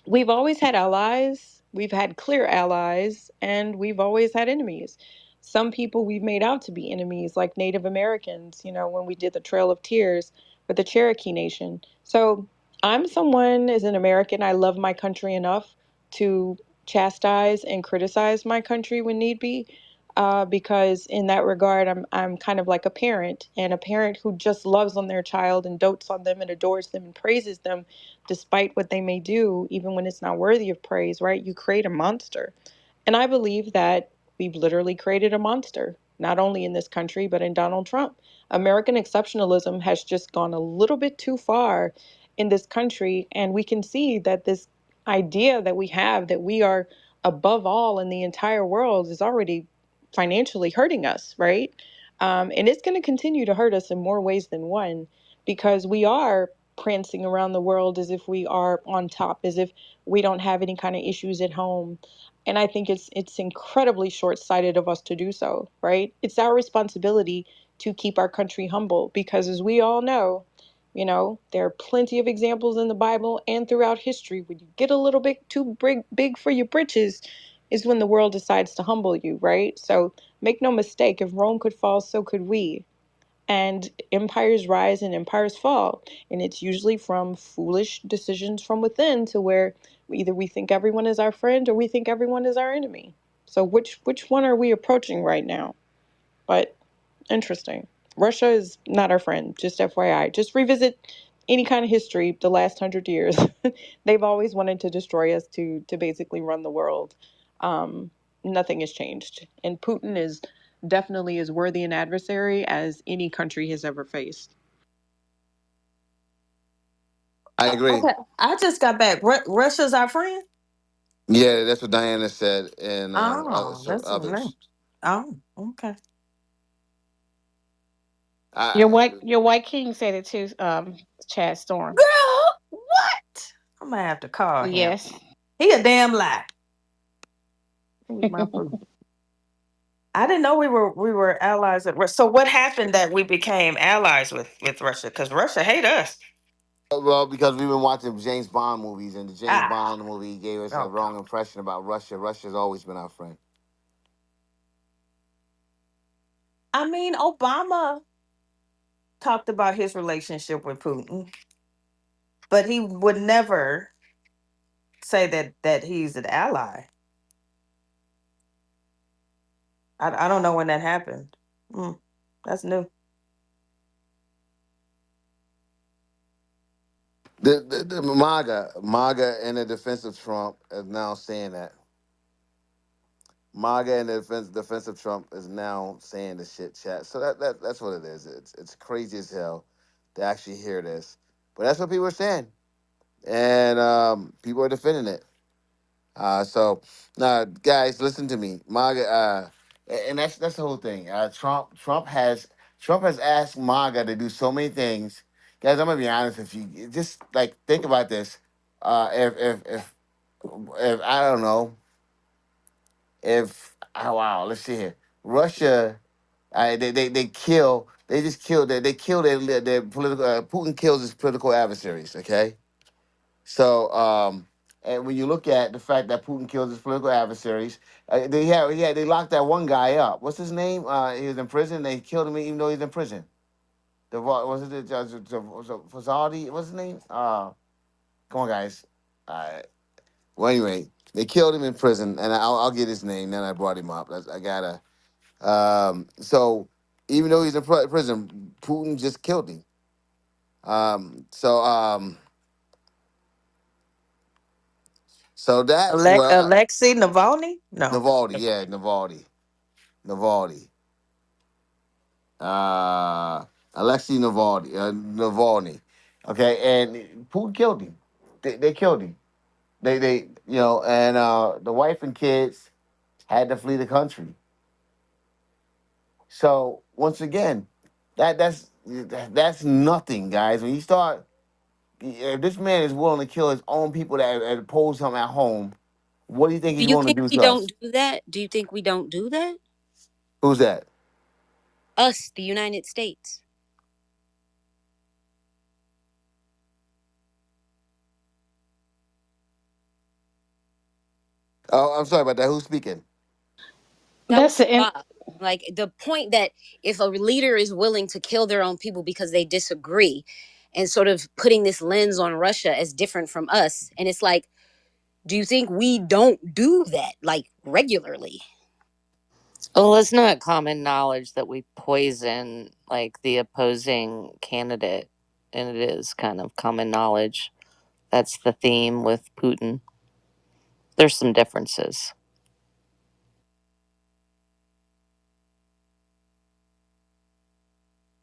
we've always had allies, we've had clear allies, and we've always had enemies. Some people we've made out to be enemies, like Native Americans, when we did the Trail of Tears with the Cherokee Nation. So I'm someone, as an American, I love my country enough to chastise and criticize my country when need be. Because in that regard, I'm kind of like a parent, and a parent who just loves on their child and dotes on them and adores them and praises them despite what they may do, even when it's not worthy of praise, right? You create a monster. And I believe that we've literally created a monster, not only in this country, but in Donald Trump. American exceptionalism has just gone a little bit too far in this country. And we can see that this idea that we have that we are above all in the entire world is already financially hurting us, right? And it's going to continue to hurt us in more ways than one, because we are prancing around the world as if we are on top, as if we don't have any kind of issues at home. And I think it's incredibly short-sighted of us to do so, right? It's our responsibility to keep our country humble, because as we all know, there are plenty of examples in the Bible and throughout history when you get a little bit too big for your britches is when the world decides to humble you, right? So make no mistake, if Rome could fall, so could we. And empires rise and empires fall. And it's usually from foolish decisions from within, to where either we think everyone is our friend or we think everyone is our enemy. So which one are we approaching right now? But interesting. Russia is not our friend, just FYI. Just revisit any kind of history the last 100 years. They've always wanted to destroy us, to basically run the world. Nothing has changed. And Putin is definitely as worthy an adversary as any country has ever faced. I agree. Okay, I just got back. Russia's our friend. Yeah, that's what Diana said, and Oh, some that's what I. others. Oh, okay. Your white king said it too, Chad Storm. Girl, what? I'm gonna have to call him. Yes. He a damn lie. Give me my food. I didn't know we were allies at Russia. So what happened that we became allies with Russia? Because Russia hate us. Well, because we've been watching James Bond movies, and the James Ah, Bond movie gave us a okay. wrong impression about Russia. Russia's always been our friend. I mean, Obama talked about his relationship with Putin, but he would never say that he's an ally. I don't know when that happened. Hmm, that's new. The MAGA in the defense of Trump is now saying that. MAGA in the defense of Trump is now saying the shit chat. So that's what it is. It's crazy as hell to actually hear this, but that's what people are saying, and people are defending it. So now, guys, listen to me. MAGA, and that's the whole thing. Trump has asked MAGA to do so many things. Guys, I'm gonna be honest with you. Just like think about this. If I don't know if wow, let's see here. Russia, they kill. They just kill. They kill their political. Putin kills his political adversaries. Okay. So, and when you look at the fact that Putin kills his political adversaries, they locked that one guy up. What's his name? He was in prison. They killed him even though he's in prison. Was it Fazadi? What's his name? Come on, guys. Well, anyway, they killed him in prison, and I'll get his name. Then I brought him up. I gotta. So even though he's in prison, Putin just killed him. So so that's what Alexei Navalny? No. Navalny, yeah, Navalny. Uh, Alexei Navalny. Okay, and Putin killed him. They killed him. And the wife and kids had to flee the country. So once again, that's nothing, guys. When you start, if this man is willing to kill his own people that oppose him at home, what do you think Do he's you willing to think do we to us? don't do that? Do you think we don't do that? Who's that? Us, the United States. Oh, I'm sorry about that. Who's speaking? That was That's the Bob. Like the point that if a leader is willing to kill their own people because they disagree, and sort of putting this lens on Russia as different from us, and it's like, do you think we don't do that like regularly? Well, it's not common knowledge that we poison like the opposing candidate, and it is kind of common knowledge. That's the theme with Putin. There's some differences.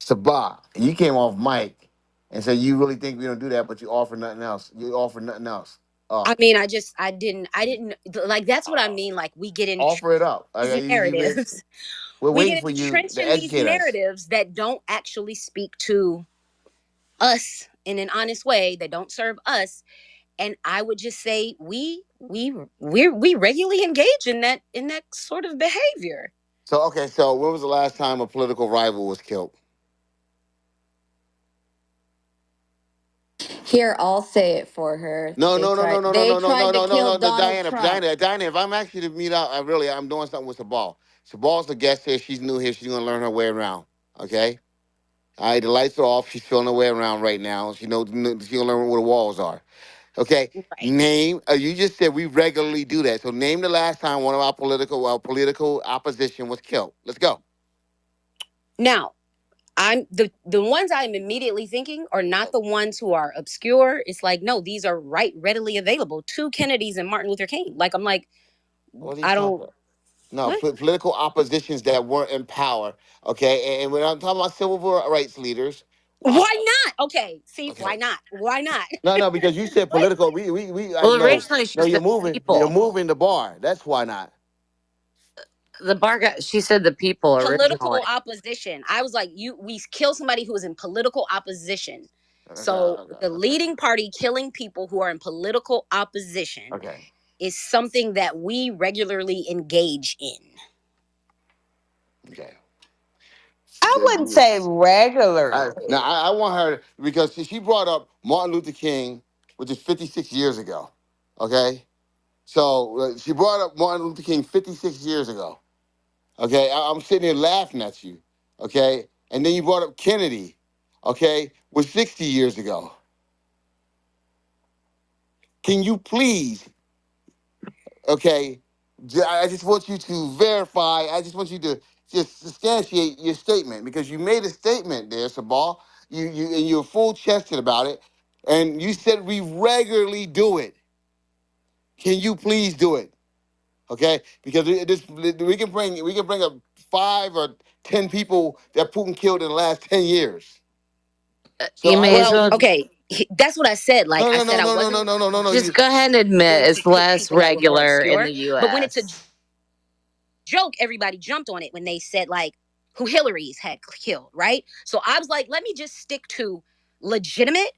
Sabah. And you came off mic and said you really think we don't do that, but you offer nothing else. You offer nothing else. I mean, I didn't like. That's what I mean. Like we get Offer it entrenched up. in these narratives. We're We waiting get for you entrenched to in these educate us. narratives that don't actually speak to us in an honest way. That don't serve us. And I would just say we regularly engage in that sort of behavior. So okay, so when was the last time a political rival was killed? Here, I'll say it for her. No, They no, no, no, tried no, no, they no, no, no, tried to no, no, kill no, no, Donald Diana, Trump. Diana. If I'm actually to meet up, I'm doing something with Sabal. Sabal's the guest here. She's new here. She's gonna learn her way around. Okay. All right. The lights are off. She's feeling her way around right now. She knows. She's gonna learn where the walls are. Okay. Right. Name. You just said we regularly do that. So name the last time one of our political opposition was killed. Let's go. Now, I'm the ones I'm immediately thinking are not the ones who are obscure. It's like, no, these are right readily available. Two Kennedys and Martin Luther King. Like I'm like, What are you I talking don't about? No, what? political oppositions that weren't in power. Okay, and when I'm talking about civil rights leaders, uh, Why not? Okay, see, okay, why not? Why not? no, because you said What? political. We I Well, know. originally No, she said you're people. moving the bar. That's why not. The bar guy, she said the people originally. Political opposition. I was like, we kill somebody who is in political opposition. Okay, So okay, the okay. leading party killing people who are in political opposition Okay. is something that we regularly engage in. Okay. I wouldn't say Now, regularly. I want her because she brought up Martin Luther King, which is 56 years ago. Okay? So she brought up Martin Luther King 56 years ago. Okay? I'm sitting here laughing at you. Okay? And then you brought up Kennedy, okay, was 60 years ago. Can you please, okay, I just want you to verify, I just want you to just substantiate your statement because you made a statement there, Sabal. And you're full chested about it. And you said we regularly do it. Can you please do it? Okay? Because we can bring up 5 or 10 people that Putin killed in the last 10 years. So You I may as just Well, want well you. okay, that's what I said. Like No, I no, said, no, I no, no, wasn't no, no, no, no, no. just go ahead and admit going to it's hit less people that were more regular in obscure. the But when it's a US. joke, everybody jumped on it when they said like who Hillary's had killed, right? So I was like, let me just stick to legitimate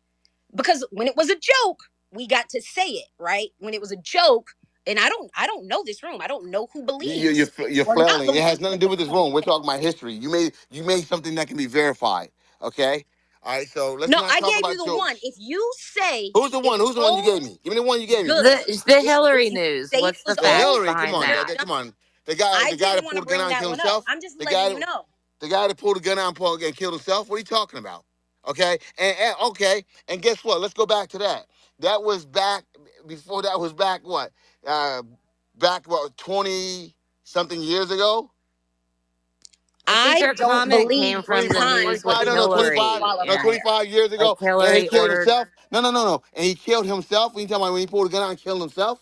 because when it was a joke, we got to say it, right? When it was a joke, and I don't know this room. I don't know who believes You're or not flailing. It believes has nothing at to do this with this point. room. We're talking about history. You made something that can be verified. Okay. All right. So let's No, not I talk gave you about the one. jokes. If you say Who's the if one? Who's the one you gave old me? Give me the one you gave me. good, The if Hillary you news. say it What's the was The facts old Hillary. Come behind on. Hillary that? Johnson, Come on. I The guy didn't that want to pulled the gun bring out and that killed one up. himself. I'm just The letting guy you that know. the guy that pulled the gun out and killed himself. What are you talking about? Okay. And okay. And guess what? Let's go back to that. That was back before. That was back what? Uh, back what? 20 something years ago. I think I her don't comment came believe 20, from the time news with 25, is no, no, a 25, Hillary qualifier. no, and 25 years like ago, and he Hillary killed ordered. himself. No, no, no, no. And he killed himself. When you talking about when he pulled a gun out and killed himself?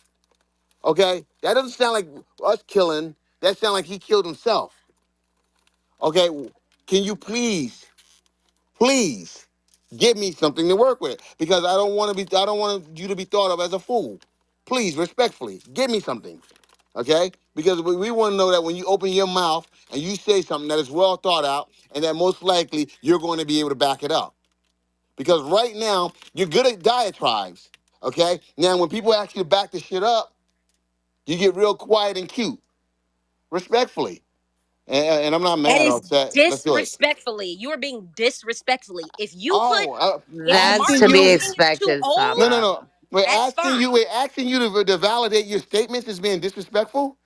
Okay? That doesn't sound like us killing. That sounds like he killed himself. Okay? Can you please give me something to work with? Because I don't want you to be thought of as a fool. Please, respectfully, give me something. Okay? Because we want to know that when you open your mouth and you say something that is well thought out and that most likely you're going to be able to back it up. Because right now, you're good at diatribes. Okay? Now, when people ask you to back the shit up, you get real quiet and cute. Respectfully. And I'm not That mad or is upset. Let's do it. disrespectfully. You are being disrespectfully. Oh, If That's asking to be you. marketing is too expected, old, No, no, Saba. no. We're that's fine. asking you to validate your statements as being disrespectful.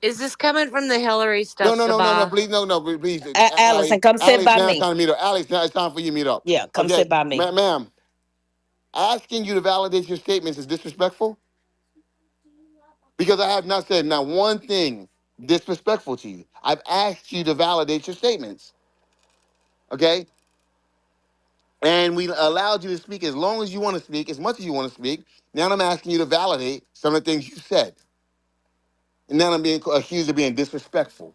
Is this coming from the Hillary No, stuff, no, no, no, no. Saba? Please, no, no, please, Allison, Allie, come sit Alex. by Now it's me. time to meet up. Alex, now it's time for you to meet up. Yeah, come Okay, sit by me. ma'am. Asking you to validate your statements is disrespectful because I have not said not one thing disrespectful to you. I've asked you to validate your statements. Okay, and we allowed you to speak as long as you want to speak, as much as you want to speak. Now I'm asking you to validate some of the things you said, and now I'm being accused of being disrespectful.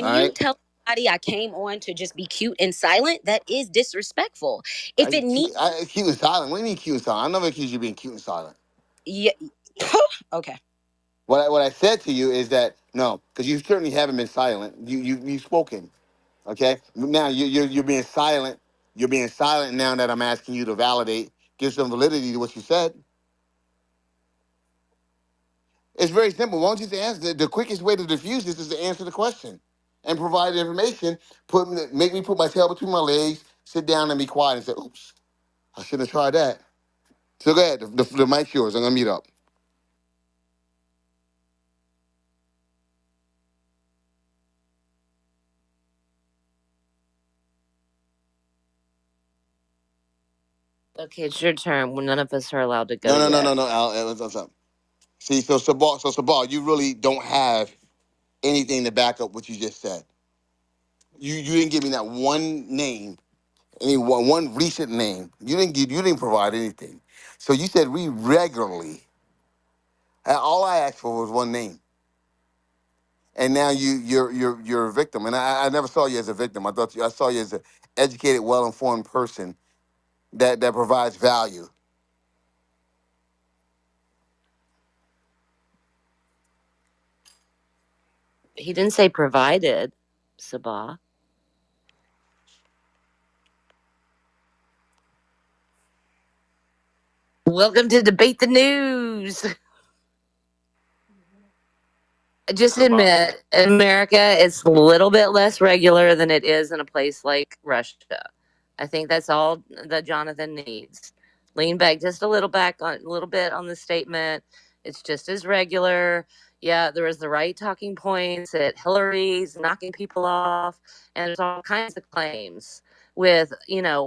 All When you right. tell somebody I came on to just be cute and silent, that is disrespectful. If it needs, Cute and silent. What do you mean cute and silent? I never accused you of being cute and silent. yeah, okay. What I said to you is that no, because you certainly haven't been silent. You've spoken. Okay. Now you're being silent. You're being silent now that I'm asking you to validate, give some validity to what you said. It's very simple. Why don't you just answer? The quickest way to diffuse this is to answer the question and provide the information. Make me put my tail between my legs, sit down and be quiet and say, "Oops, I shouldn't have tried that." So go ahead. The mic's yours. I'm gonna mute up. Okay, it's your turn. None of us are allowed to go No, no, no, yet. no, no. Al, what's up? See, so Sabal, you really don't have anything to back up what you just said. You didn't give me that one name, any one recent name. You didn't provide anything. So you said we regularly. All I asked for was one name, and now you're a victim. And I never saw you as a victim. I saw you as an educated, well informed person that provides value. He didn't say provided, Sabah. Welcome to Debate the News. Just Sabah. admit, in America, it's a little bit less regular than it is in a place like Russia. I think that's all that Jonathan needs. Lean back just a little bit on the statement. It's just as regular. Yeah, there was the right talking points that Hillary's knocking people off, and there's all kinds of claims with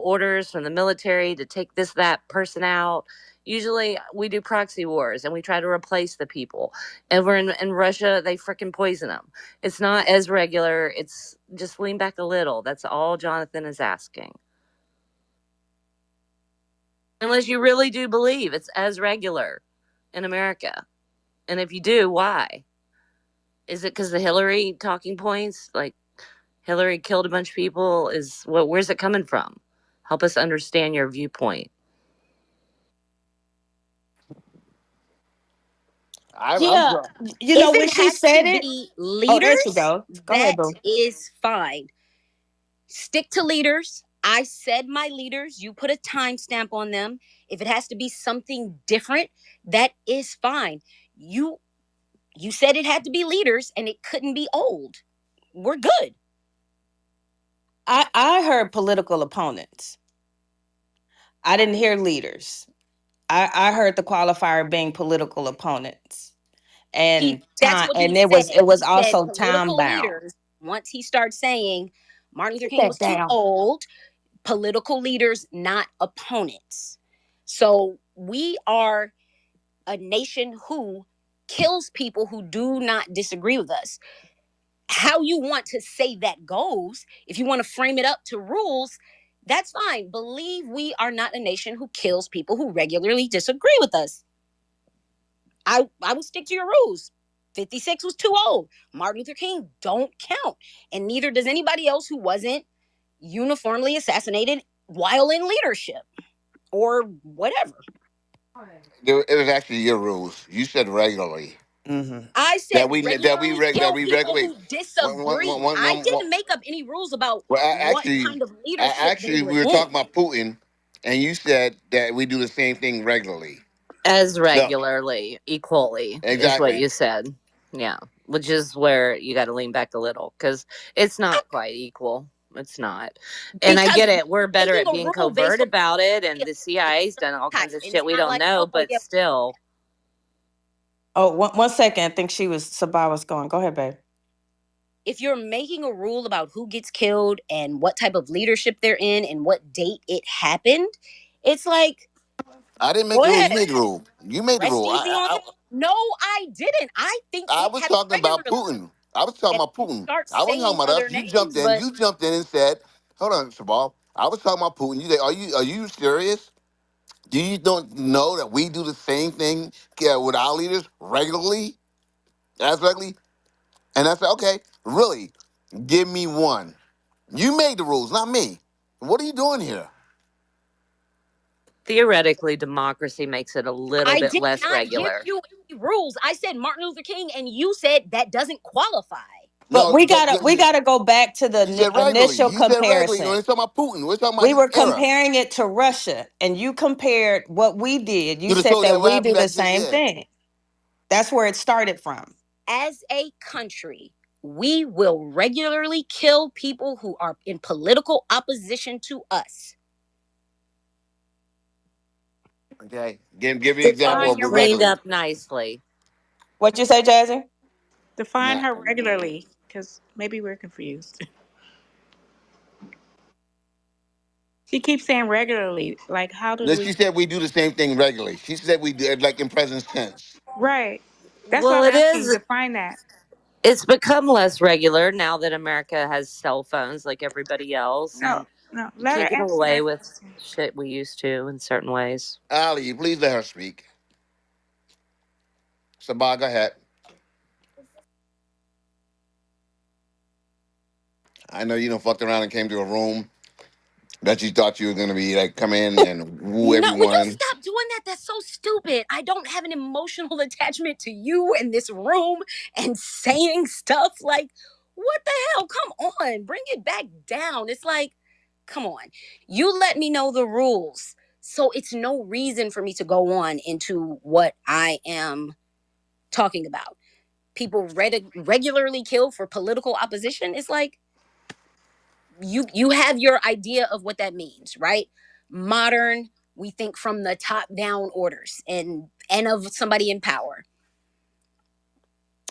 orders from the military to take this that person out. Usually, we do proxy wars and we try to replace the people. And we're in Russia, they freaking poison them. It's not as regular. It's just lean back a little. That's all Jonathan is asking. Unless you really do believe it's as regular in America. And if you do, why? Is it because the Hillary talking points? Like Hillary killed a bunch of people? Where's it coming from? Help us understand your viewpoint. Yeah, You know, if when it she has to said it, be oh, there she leaders, go. Go ahead, that boo. is fine. Stick to leaders. I said my leaders. You put a timestamp on them. If it has to be something different, that is fine. You said it had to be leaders and it couldn't be old. We're good. I heard political opponents. I didn't hear leaders. I heard the qualifier being political opponents and That's time, what he and said. it was He said also time political bound. leaders. Once he starts saying Martin Luther Put King that was too down. old, political leaders, not opponents. So we are a nation who kills people who do not disagree with us. How you want to say that goes, if you want to frame it up to rules, that's fine. Believe we are not a nation who kills people who regularly disagree with us. I will stick to your rules. 56 was too old. Martin Luther King don't count. And neither does anybody else who wasn't uniformly assassinated while in leadership or whatever. It was actually your rules. You said regularly. Mm-hmm. I said regularly That kill we people regulate. who disagree. I didn't make up any rules about Well, what kind of leadership they actually, were we were in. talking about Putin, and you said that we do the same thing regularly. As So regularly, equally, is what exactly. you said. Yeah. Which is where you got to lean back a little because it's not quite equal. It's not. And I Because get it. We're better making at a being rule based covert on about it. And a the CIA's done all type, kinds of and it's shit we not don't like, know, oh but yeah. still. Oh, one second. I think Sabah was going. Go ahead, babe. If you're making a rule about who gets killed and what type of leadership they're in and what date it happened, it's like, I didn't make go the rule. You ahead, made the rule. You made the rest rule. easy on them. No, I didn't. I think I it was happened talking about regularly. Putin. I was talking And about you Putin. start I wasn't talking saying about other us. You jumped names, in. but You jumped in and said, "Hold on, Shabal." I was talking about Putin. You say, Are you serious? Do you don't know that we do the same thing with our leaders regularly, as regularly?" And I said, "Okay, really? Give me one." You made the rules, not me. What are you doing here? Theoretically, democracy makes it a little I bit did less not give regular. you any rules. I said Martin Luther King, and you said that doesn't qualify. But No, we gotta go back to you the said regularly. initial You said regularly. When comparison. it's talking about Putin, we're talking about We this were era. comparing it to Russia, and you compared what we did. You Do the said so that that what we happened do the back then? same Yeah. thing. That's where it started from. As a country, we will regularly kill people who are in political opposition to us. Okay. Give me an example Well, Define of your cleaned regularly. up nicely. What you say, Jazzy? define No. her regularly, because maybe we're confused. She keeps saying regularly. Like, how do No, she we? said we do the same thing regularly. She said we do it like in present tense. Right. That's why Well, I'm it asking. is. Define that. It's become less regular now that America has cell phones like everybody else, No, and no. you Let can't her get answer away that with question. shit we used to in certain ways. Ali, please let her speak. Sabah, go ahead. I know you done fucked around and came to a room that you thought you were gonna be like come in and woo No, well, don't everyone. stop doing that. That's so stupid. I don't have an emotional attachment to you in this room and saying stuff like, what the hell? Come on, bring it back down. It's like, come on. You let me know the rules. So it's no reason for me to go on into what I am talking about. People regularly kill for political opposition. It's like, you have your idea of what that means, right? Modern, we think from the top down orders and of somebody in power.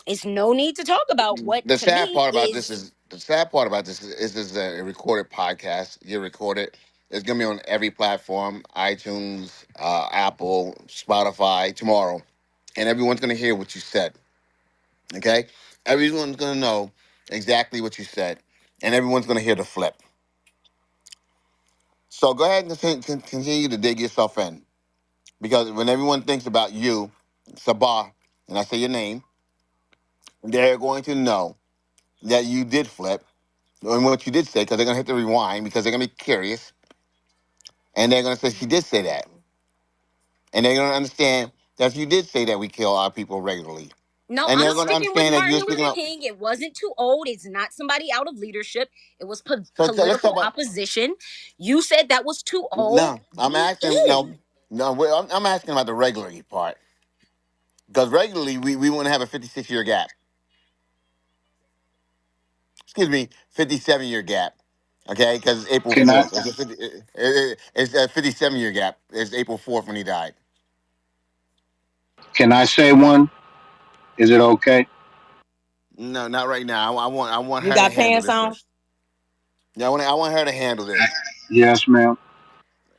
It's no need to talk about what The to sad me part about this is is the sad part about this is this is a recorded podcast. You record it. It's gonna be on every platform: iTunes, Apple, Spotify tomorrow, and everyone's gonna hear what you said. Okay, everyone's gonna know exactly what you said, and everyone's gonna hear the flip. So go ahead and continue to dig yourself in, because when everyone thinks about you, Sabah, and I say your name, they're going to know that you did flip and what you did say, because they're gonna hit the rewind, because they're gonna be curious, and they're gonna say she did say that, and they're gonna understand that you did say that we kill our people regularly, no, and I'm they're gonna sticking with understand that Martin you're Luther speaking up. King. It wasn't too old. It's not somebody out of leadership. It was So let's talk political about. opposition. You said that was too old. No, I'm The asking. end. No, I'm asking about the regularly part, because regularly we want to have a 56-year gap. Excuse me, 57-year gap. Okay, because it's April Can I 4th. It's a 57-year gap. It's April 4th when he died. can I say one? Is it okay? No, not right now. I want You her to got handle pants this on? first. Yeah, I want her to handle this. Yes, ma'am.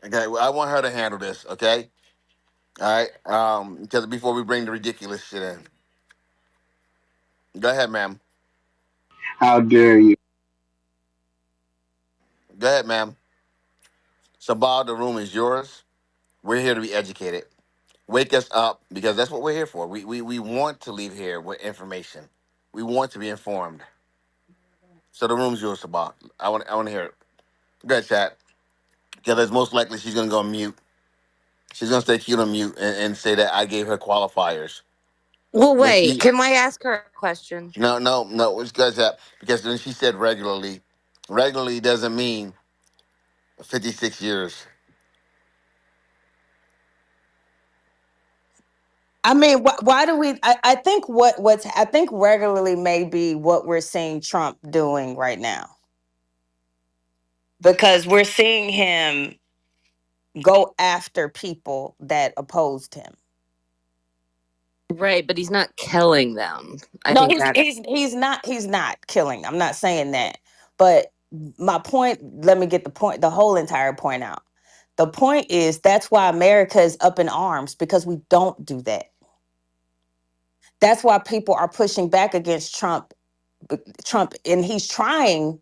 Okay, well, I want her to handle this. Okay, all right. Because before we bring the ridiculous shit in, go ahead, ma'am. How dare you? Go ahead, ma'am. Sabal, the room is yours. We're here to be educated. Wake us up, because that's what we're here for. We want to leave here with information. We want to be informed. So the room's yours, Sabal. I want to hear it. Go ahead, chat. Because most likely she's gonna go on mute. She's gonna stay cute on mute and say that I gave her qualifiers. Well, When wait. she Can I ask her a question? no, it's because when she said regularly doesn't mean 56 years. I mean, why do we? I think I think regularly may be what we're seeing Trump doing right now, because we're seeing him go after people that opposed him. Right, but he's not killing them. I No, think that. he's not killing. I'm not saying that. But my point, let me get the whole entire point out. The point is that's why America is up in arms, because we don't do that. That's why people are pushing back against Trump, and he's trying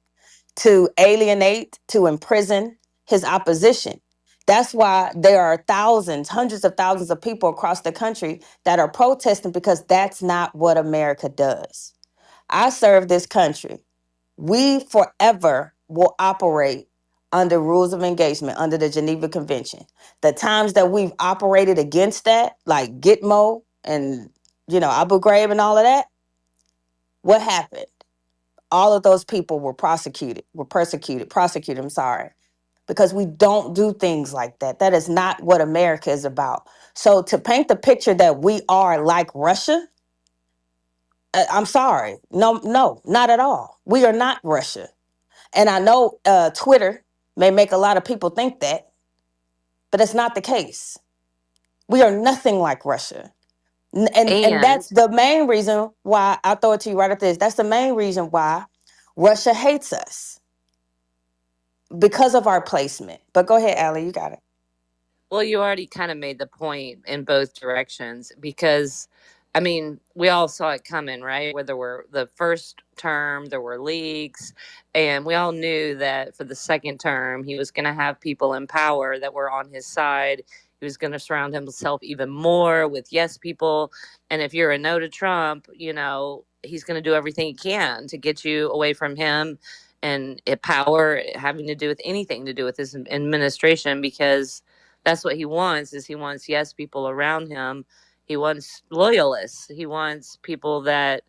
to alienate, to imprison his opposition. That's why there are thousands, hundreds of thousands of people across the country that are protesting, because that's not what America does. I serve this country. We forever will operate under rules of engagement, under the Geneva Convention. The times that we've operated against that, like Gitmo and Abu Ghraib and all of that, what happened? All of those people were prosecuted, I'm sorry, because we don't do things like that. That is not what America is about. So to paint the picture that we are like Russia, I'm sorry. No, no, not at all. We are not Russia. And I know Twitter may make a lot of people think that, but it's not the case. We are nothing like Russia. And And that's the main reason why I'll throw it to you right after this. That's the main reason why Russia hates us, because of our placement. But go ahead, Allie, you got it. well, you already kind of made the point in both directions because, I mean, we all saw it coming, right? Where there were the first term, there were leaks, and we all knew that for the second term, he was going to have people in power that were on his side. He was going to surround himself even more with yes people. And if you're a no to Trump, he's going to do everything he can to get you away from him and power having to do with anything to do with his administration because That's what he wants. Is he wants yes people around him. He wants loyalists. He wants people that,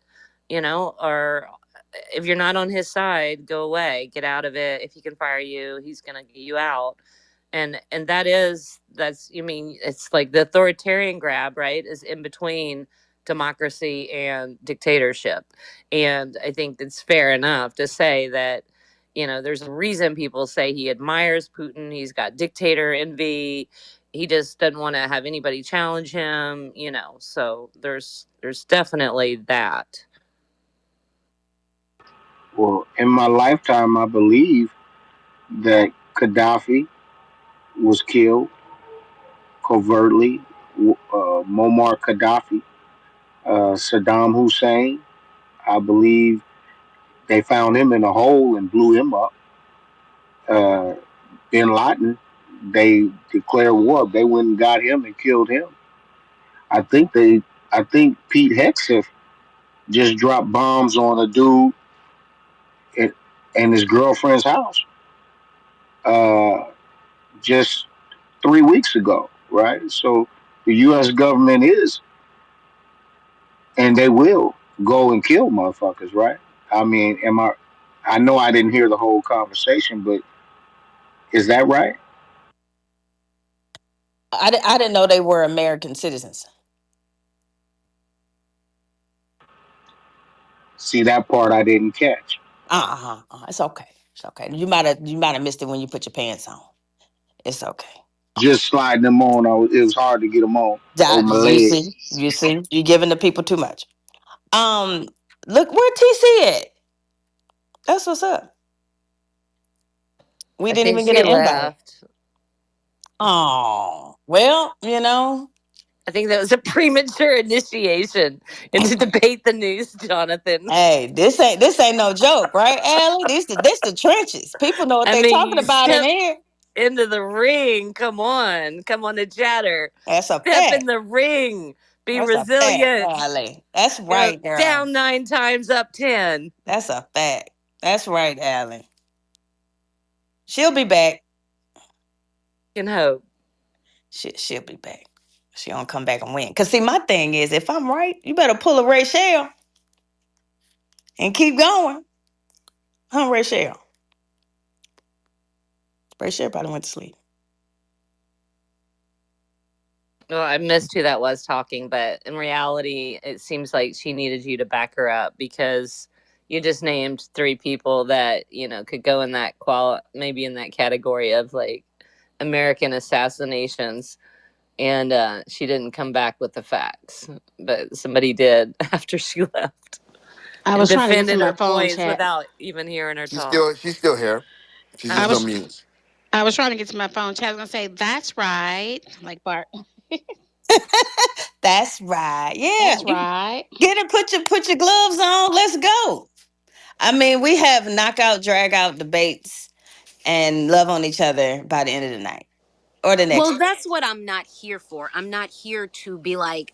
are, if you're not on his side, go away, get out of it. If he can fire you, he's gonna get you out. And that's, it's like the authoritarian grab, right, is in between democracy and dictatorship. And I think it's fair enough to say that, there's a reason people say he admires Putin. He's got dictator envy. He just doesn't want to have anybody challenge him, so there's definitely that. Well, in my lifetime, I believe that Gaddafi was killed covertly. Muammar Gaddafi, Saddam Hussein. I believe they found him in a hole and blew him up. Uh, Bin Laden, they declared war. They went and got him and killed him. I think they, I think Pete Hegseth just dropped bombs on a dude in, in his girlfriend's house uh, just 3 weeks ago, right? So the U.S. government is, and they will go and kill motherfuckers, right? I mean, am I? I know I didn't hear the whole conversation, but is that right? I didn't know they were American citizens. See, that part I didn't catch. It's okay. It's okay. You might have missed it when you put your pants on. It's okay. Just sliding them on. It was hard to get them on over my You leg. see, you're giving the people too much. Um, Look where TC at. That's what's up. We I didn't think even get she an invite. left. Oh, well, I think that was a premature initiation into debate the news, Jonathan. hey, this ain't no joke, right, Allie? This the trenches. People know what I they mean, talking you about in step here. into the ring. Come on, the chatter. That's a Step fact. in the ring. Be That's a fact, resilient. Allie. That's right, girl. Down 9 times, up 10. That's a fact. That's right, Allie. She'll be back. Can hope. She'll be back. She don't come back and win. Cause see, my thing is, if I'm right, you better pull a Rachel and keep going. Huh, Rachel? Rachel probably went to sleep. Well, I missed who that was talking, but in reality, it seems like she needed you to back her up because you just named 3 people that could go in that maybe in that category of like American assassinations, and she didn't come back with the facts, but somebody did after she left I and was trying to get to defended my her phone points chat. without even hearing her She's talk. still here. She's I just Oh, on was mute. I was trying to get to my phone chat. I was gonna say that's right, like Bart. That's right. Yeah, That's right. get it. Put your gloves on. Let's go. I mean, we have knockout, drag out debates and love on each other by the end of the night or the next Well, day. that's what I'm not here for. I'm not here to be like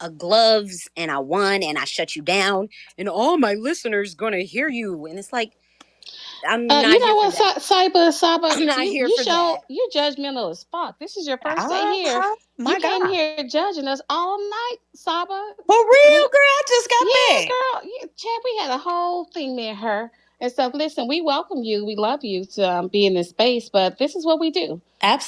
a gloves and I won and I shut you down and all my listeners gonna hear you. And it's like, I'm You not here know for what, that. Saba, I'm not here you for show that. you judgmental as fuck. This is your first day here. Uh-huh. You My came God. here judging us all night, Saba. For We real, girl. I just got Yeah, back. girl. Yeah, Chad, we had a whole thing me and her. And so, listen, we welcome you. We love you to be in this space, but this is what we do.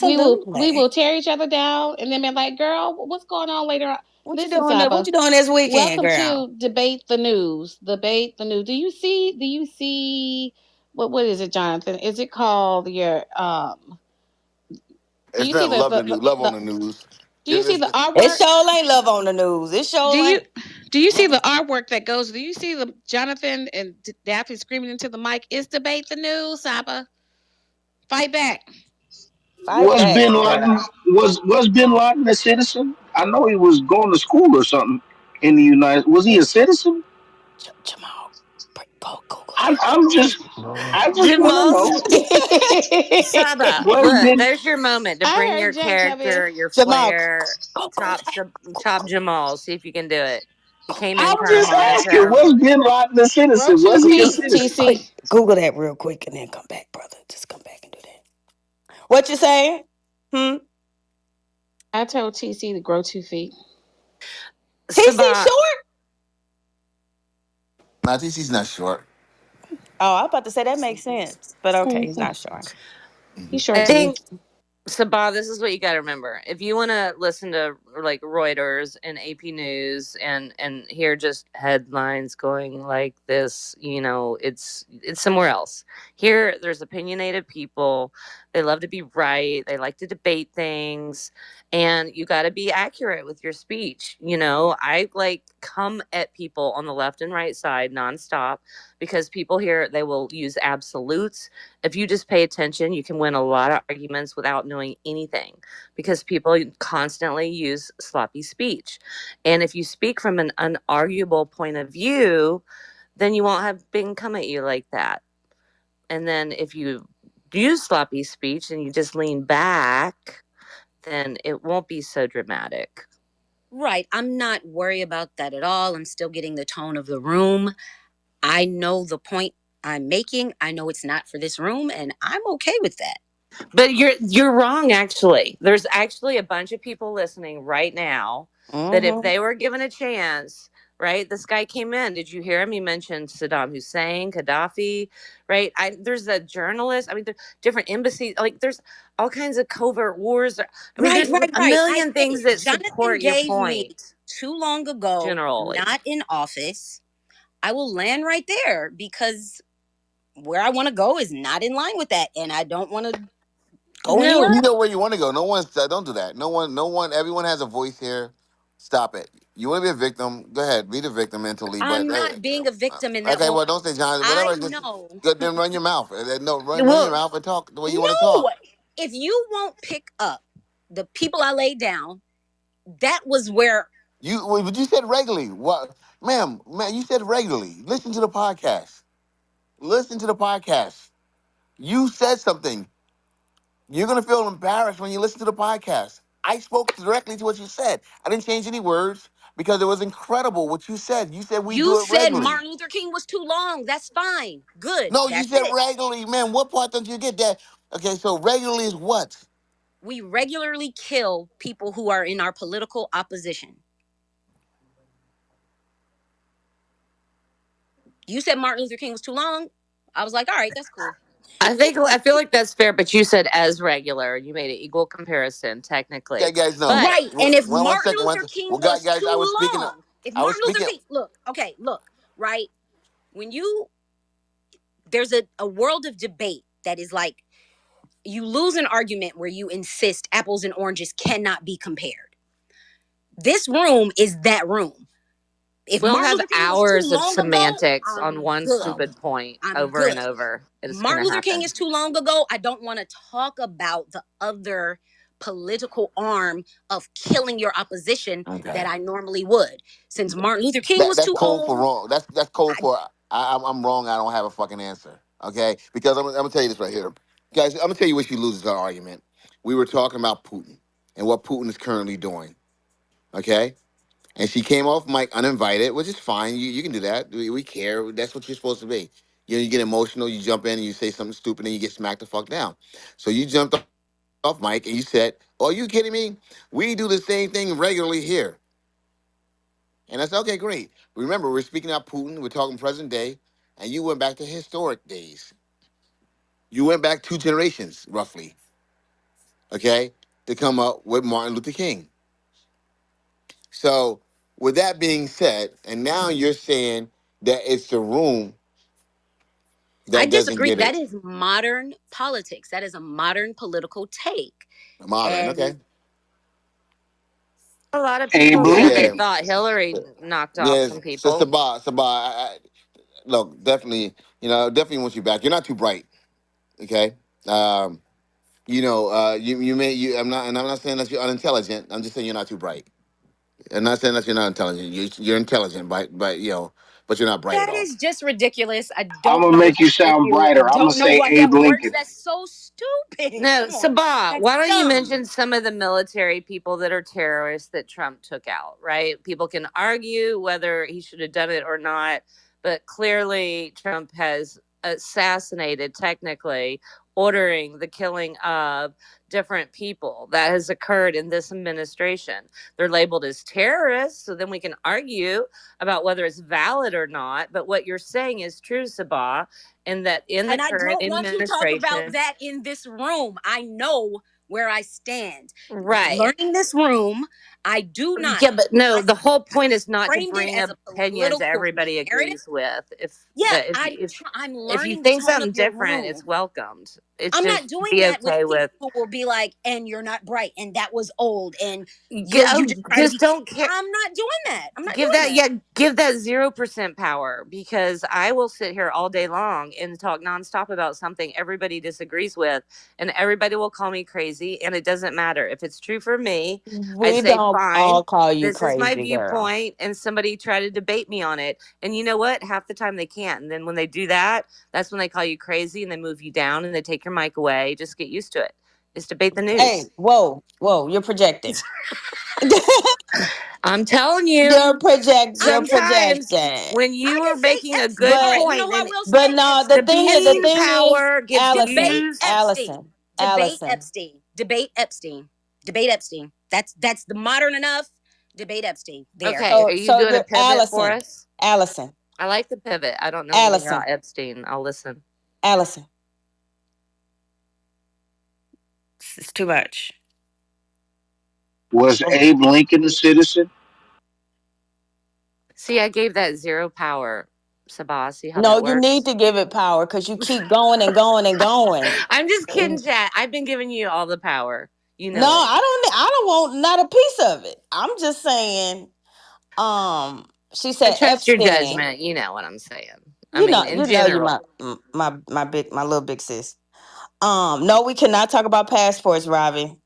We will Absolutely. tear each other down and then be like, girl, what's going on later on? What you Listen, doing? What Saba, you doing this weekend, welcome girl? to Debate the News. Debate the News. Do you see what is it, Jonathan? Is it called your do It's you see not the love the, the news. the, Love on the the news. do you see the It artwork? sure ain't love on the news. It Do sure you ain't. do you see the artwork that goes? Do you see the Jonathan and Daphne screaming into the mic? It's debate the news, Saba. Fight back. Fight Was back, Bin girl. Laden was Bin Laden a citizen? I know he was going to school or something in the United. Was he a citizen? Jamal, go Google I'm I'm just I just want to Jamal's know. Saba, Was look, Bin there's your moment to I bring heard your Jay come in. character, your Jamal, flair. go Google Chop, that. chop Jamal. See if you can do it. He came in I'm kind of just asking, monotonely. was Bin Laden a Roll citizen? to the Was he a feet, citizen? TC. Google that real quick and then come back, brother. Just come back and do that. What you saying? Hmm? I told TC to grow 2 feet. TC Sabah, short? Nah, TC's not short. Oh, I was about to say that makes sense, but okay, he's not sure. He's short I to me. think Sabah, this is what you got to remember. If you want to listen to like Reuters and AP News and hear just headlines going like this, it's somewhere else. Here, there's opinionated people. They love to be right. They like to debate things, and you got to be accurate with your speech. I like come at people on the left and right side nonstop because people here they will use absolutes. If you just pay attention, you can win a lot of arguments without knowing anything because people constantly use sloppy speech. And if you speak from an unarguable point of view, then you won't have been come at you like that. And then if you use sloppy speech and you just lean back, then it won't be so dramatic. Right. I'm not worried about that at all. I'm still getting the tone of the room. I know the point I'm making. I know it's not for this room, and I'm okay with that. But you're wrong actually. There's actually a bunch of people listening right now that if Mm-hmm. they were given a chance, right? This guy came in. Did you hear him? He mentioned Saddam Hussein, Gaddafi, right? There's a journalist. I mean, there's different embassies. Like there's all kinds of covert wars. I mean, Right, there's right, a right. I million get things it. that Jonathan support your gave me point too long ago, generally. not in office. I will land right there because where I want to go is not in line with that, and I don't want to go anywhere No, You know else. where you want to go. No one's. Don't do that. No one. No one. Everyone has a voice here. Stop it. You want to be a victim? Go ahead. Be the victim mentally. But I'm hey, not being a victim in that okay. Well, moment. don't say John. I Whatever. Just know. go then run your mouth. No, run your well, mouth and talk the way you want to No, talk. if you won't pick up the people I laid down, that was where But you said regularly. What, ma'am? Man, you said regularly. Listen to the podcast. Listen to the podcast. You said something. You're gonna feel embarrassed when you listen to the podcast. I spoke directly to what you said. I didn't change any words because it was incredible what you said. You said we you do it said regularly. Martin Luther King was too long. That's fine. Good. No, you That's said it. regularly, man. What part don't you get that? Okay, so regularly is what? We regularly kill people who are in our political opposition. You said Martin Luther King was too long. I was like, all right, that's cool. I feel like that's fair, but you said as regular. You made an equal comparison Okay, technically. guys, no. But Right. One, And if one Martin second. Luther King Well, was guys, I was too speaking. long, if I was Martin Luther speaking. King, look, right? When there's a world of debate that is like, you lose an argument where you insist apples and oranges cannot be compared. This room is that room. If we'll Martin have Luther King was too hours of long ago, semantics on I'm one good. No. stupid point I'm over and good. over. It's going Martin to Luther King happen. is too long ago. I don't want to talk about the other political arm of killing your opposition Okay. that I normally would. Since Martin Luther King was That's too cold for old, wrong. That's cold I, for I'm wrong. I don't have a fucking answer. Okay, because I'm gonna tell you this right here, guys. I'm gonna tell you what she loses our argument. We were talking about Putin and what Putin is currently doing. Okay, and she came off mic uninvited, which is fine. You can do that. We care. That's what you're supposed to be. You get emotional. You jump in and you say something stupid and you get smacked the fuck down. So you jumped off mic and you said, "Oh, are you kidding me? We do the same thing regularly here." And I said, okay, great. Remember, we're speaking about Putin, we're talking present day, and you went back to historic days. You went back 2 generations, roughly, okay, to come up with Martin Luther King. So, with that being said, and now you're saying that it's the room I that doesn't disagree. get That it. is modern politics. That is a modern political take. Modern, And okay? A lot of Abe people Yeah, said they yeah. Lincoln. thought Hillary knocked off Yes. some So, people. Sabah, look, definitely, definitely want you back. You're not too bright, okay? Um, I'm not saying that you're unintelligent. I'm just saying you're not too bright. I'm not saying that you're not intelligent. You're intelligent, but you're not bright at that all. is just ridiculous. I I'm don't gonna know make you why sound you brighter. I'm gonna don't know say why you Abe have words Lincoln. that's so stupid. No, Come on. Sabah, That's why don't you dumb. mention some of the military people that are terrorists that Trump took out, right? People can argue whether he should have done it or not, but clearly Trump has assassinated technically ordering the killing of different people that has occurred in this administration. They're labeled as terrorists, so then we can argue about whether it's valid or not. But what you're saying is true, Sabah, and that in the And I current don't want to talk about administration, that in this room. I know where I stand. right? Learning this room, I do not. Yeah, but no, I the whole point is not to framed it bring as a opinions political everybody narrative. agrees with. If Yeah, that I'm if you learning the think tone of something your different, it's room. welcomed. It's I'm just not doing be that with okay people with who will be like, and you're not bright, and that was old, and you just try to just be. don't care. I'm not doing that. I'm not Give doing that, that. yeah, give that 0% power, because I will sit here all day long and talk nonstop about something everybody disagrees with, and everybody will call me crazy, and it doesn't matter if it's true for me. I We say don't fine, all call you this is my crazy, girl. viewpoint, and somebody try to debate me on it, and you know what, half the time they can't, and then when they do that, that's when they call you crazy and they move you down and they take your mic away. Just get used to it. Just debate the Hey, news. whoa, whoa, you're projecting. I'm telling you, I'm You're sometimes projecting. when I you can are say making a Epstein. good All right, But you know point, who I then will but say? no, the Epstein. the being thing is, power gets Allison, Debate used. Epstein. Allison, Debate Allison. Epstein. Debate Epstein. Debate Epstein. That's the modern enough. Debate Epstein. There. Okay, are So you so doing a you're pivot for us? Allison, I like the pivot. I don't know anything Allison, about Epstein. I'll listen. Allison. It's too much. Was Oh, Abe Lincoln a citizen? See, I gave that zero power, Sabah. See how no, that you need works? to give it power because you keep going and going and going. I'm just kidding, And chat. I've been giving you all the power. You no, know it. I don't want not a piece of it. I'm just saying, she I said trust your Epstein. judgment. You know what I'm saying. I mean, in You general. my little big sis. No, we cannot talk about passports, Robbie.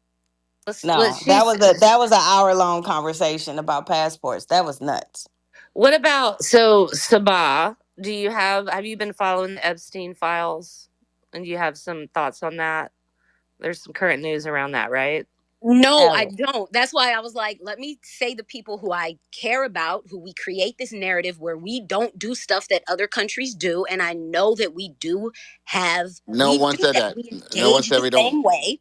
Let's No, she's that was an hour long conversation about passports. That was nuts. What about so Sabah? Have you been following the Epstein files? And do you have some thoughts on that? There's some current news around that, right? No, I Alex. don't. That's why I was like, let me say the people who I care about, who we create this narrative where we don't do stuff that other countries do. And I know that No we one do said that. that. We No one engage said the we don't. same way.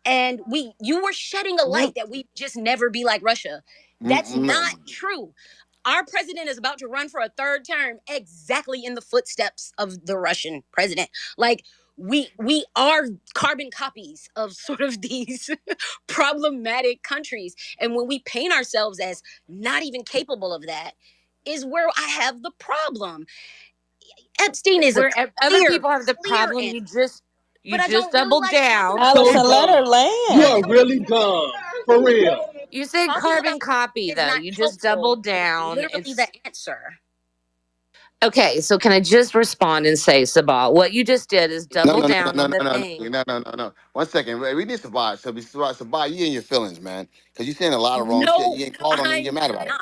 And you were shedding a light You that we just never be like Russia. That's No. not true. Our president is about to run for a third term exactly in the footsteps of the Russian president. Like we are carbon copies of sort of these problematic countries, and when we paint ourselves as not even capable of that is where I have the problem. Epstein is a Where other clear people have the clear problem, answer, you but I just don't really doubled like talking down. about So Allison, that. let her dumb. You I land. are don't really dumb. For real. You said talking about carbon copy is though. not You just helpful doubled and down. literally the It's answer. okay, so can I just respond and say, Sabah, what you just did is No, double no, no, down no, on no, the no, no, thing. no, no, no, no. 1 second. We need Sabah. Sabah, you in your feelings, man. Because you're saying a lot of wrong shit. No, You ain't called on it and I'm you're mad about it. not.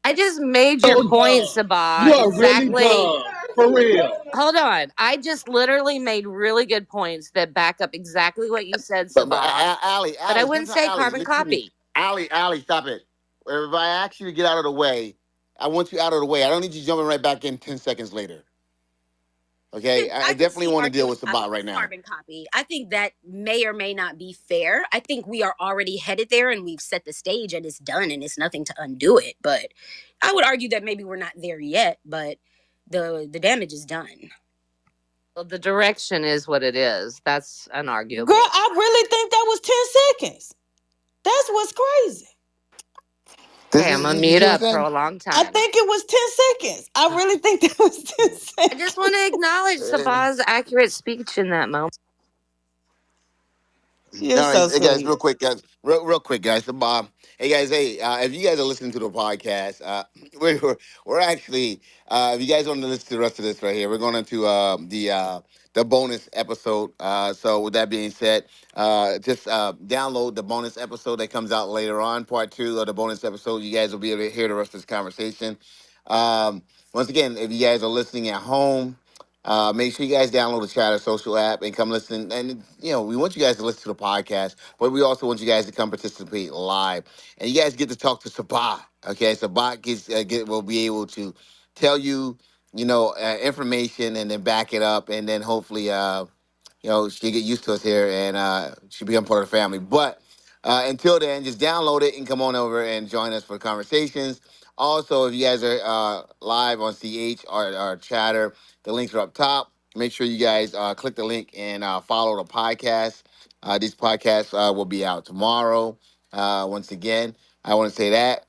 I just made your So point, dumb. You Sabah. are really Exactly. dumb. For real. Hold on. I just literally made really good points that back up exactly what you said, But Sabah. But I Allie, wouldn't that's not say Allie. carbon Listen to me. copy. Allie, stop it. If I ask you to get out of the way, I want you out of the way. I don't need you jumping right back in 10 seconds later. Okay? I I can definitely see want to deal arguing with about Sabah right now. carbon copy. I think that may or may not be fair. I think we are already headed there and we've set the stage and it's done and it's nothing to undo it. But I would argue that maybe we're not there yet, but the damage is done. Well, the direction is what it is. That's Girl, unarguable. I really think that was 10 seconds. That's what's crazy. This Okay, I'm is, gonna you mute see what I'm up for saying? a long I time. think it was 10 seconds. I really think that was 10 I seconds. just want to acknowledge Sabah's accurate speech in that moment. You're All right, so hey guys, sweet. real quick, guys, real quick, guys. So, Bob, hey guys, if you guys are listening to the podcast, we're actually, if you guys want to listen to the rest of this right here, we're going into the bonus episode. So with that being said, just download the bonus episode that comes out later on, part 2 of the bonus episode. You guys will be able to hear the rest of this conversation. Once again, if you guys are listening at home. Make sure you guys download the Chatter Social app and come listen. And we want you guys to listen to the podcast, but we also want you guys to come participate live. And you guys get to talk to Sabah. Okay, Sabah will be able to tell you information and then back it up, and then hopefully she'll get used to us here, and she'll become part of the family. But until then, just download it and come on over and join us for conversations. Also, if you guys are live on CH or Chatter, the links are up top. Make sure you guys click the link and follow the podcast. These podcasts will be out tomorrow. Once again, I want to say that.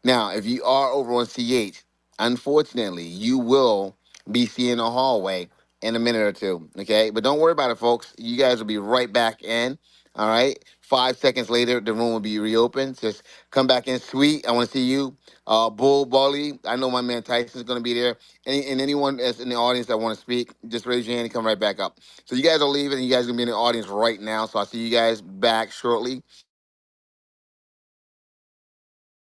Now, if you are over on CH, unfortunately, you will be seeing the hallway in a minute or two. Okay. But don't worry about it, folks. You guys will be right back in. All right. 5 seconds later, the room will be reopened. Just come back in, sweet. I want to see you. Bull Bully. I know my man Tyson's going to be there. And anyone that's in the audience that want to speak, just raise your hand and come right back up. So you guys are leaving, and you guys are going to be in the audience right now. So I'll see you guys back shortly.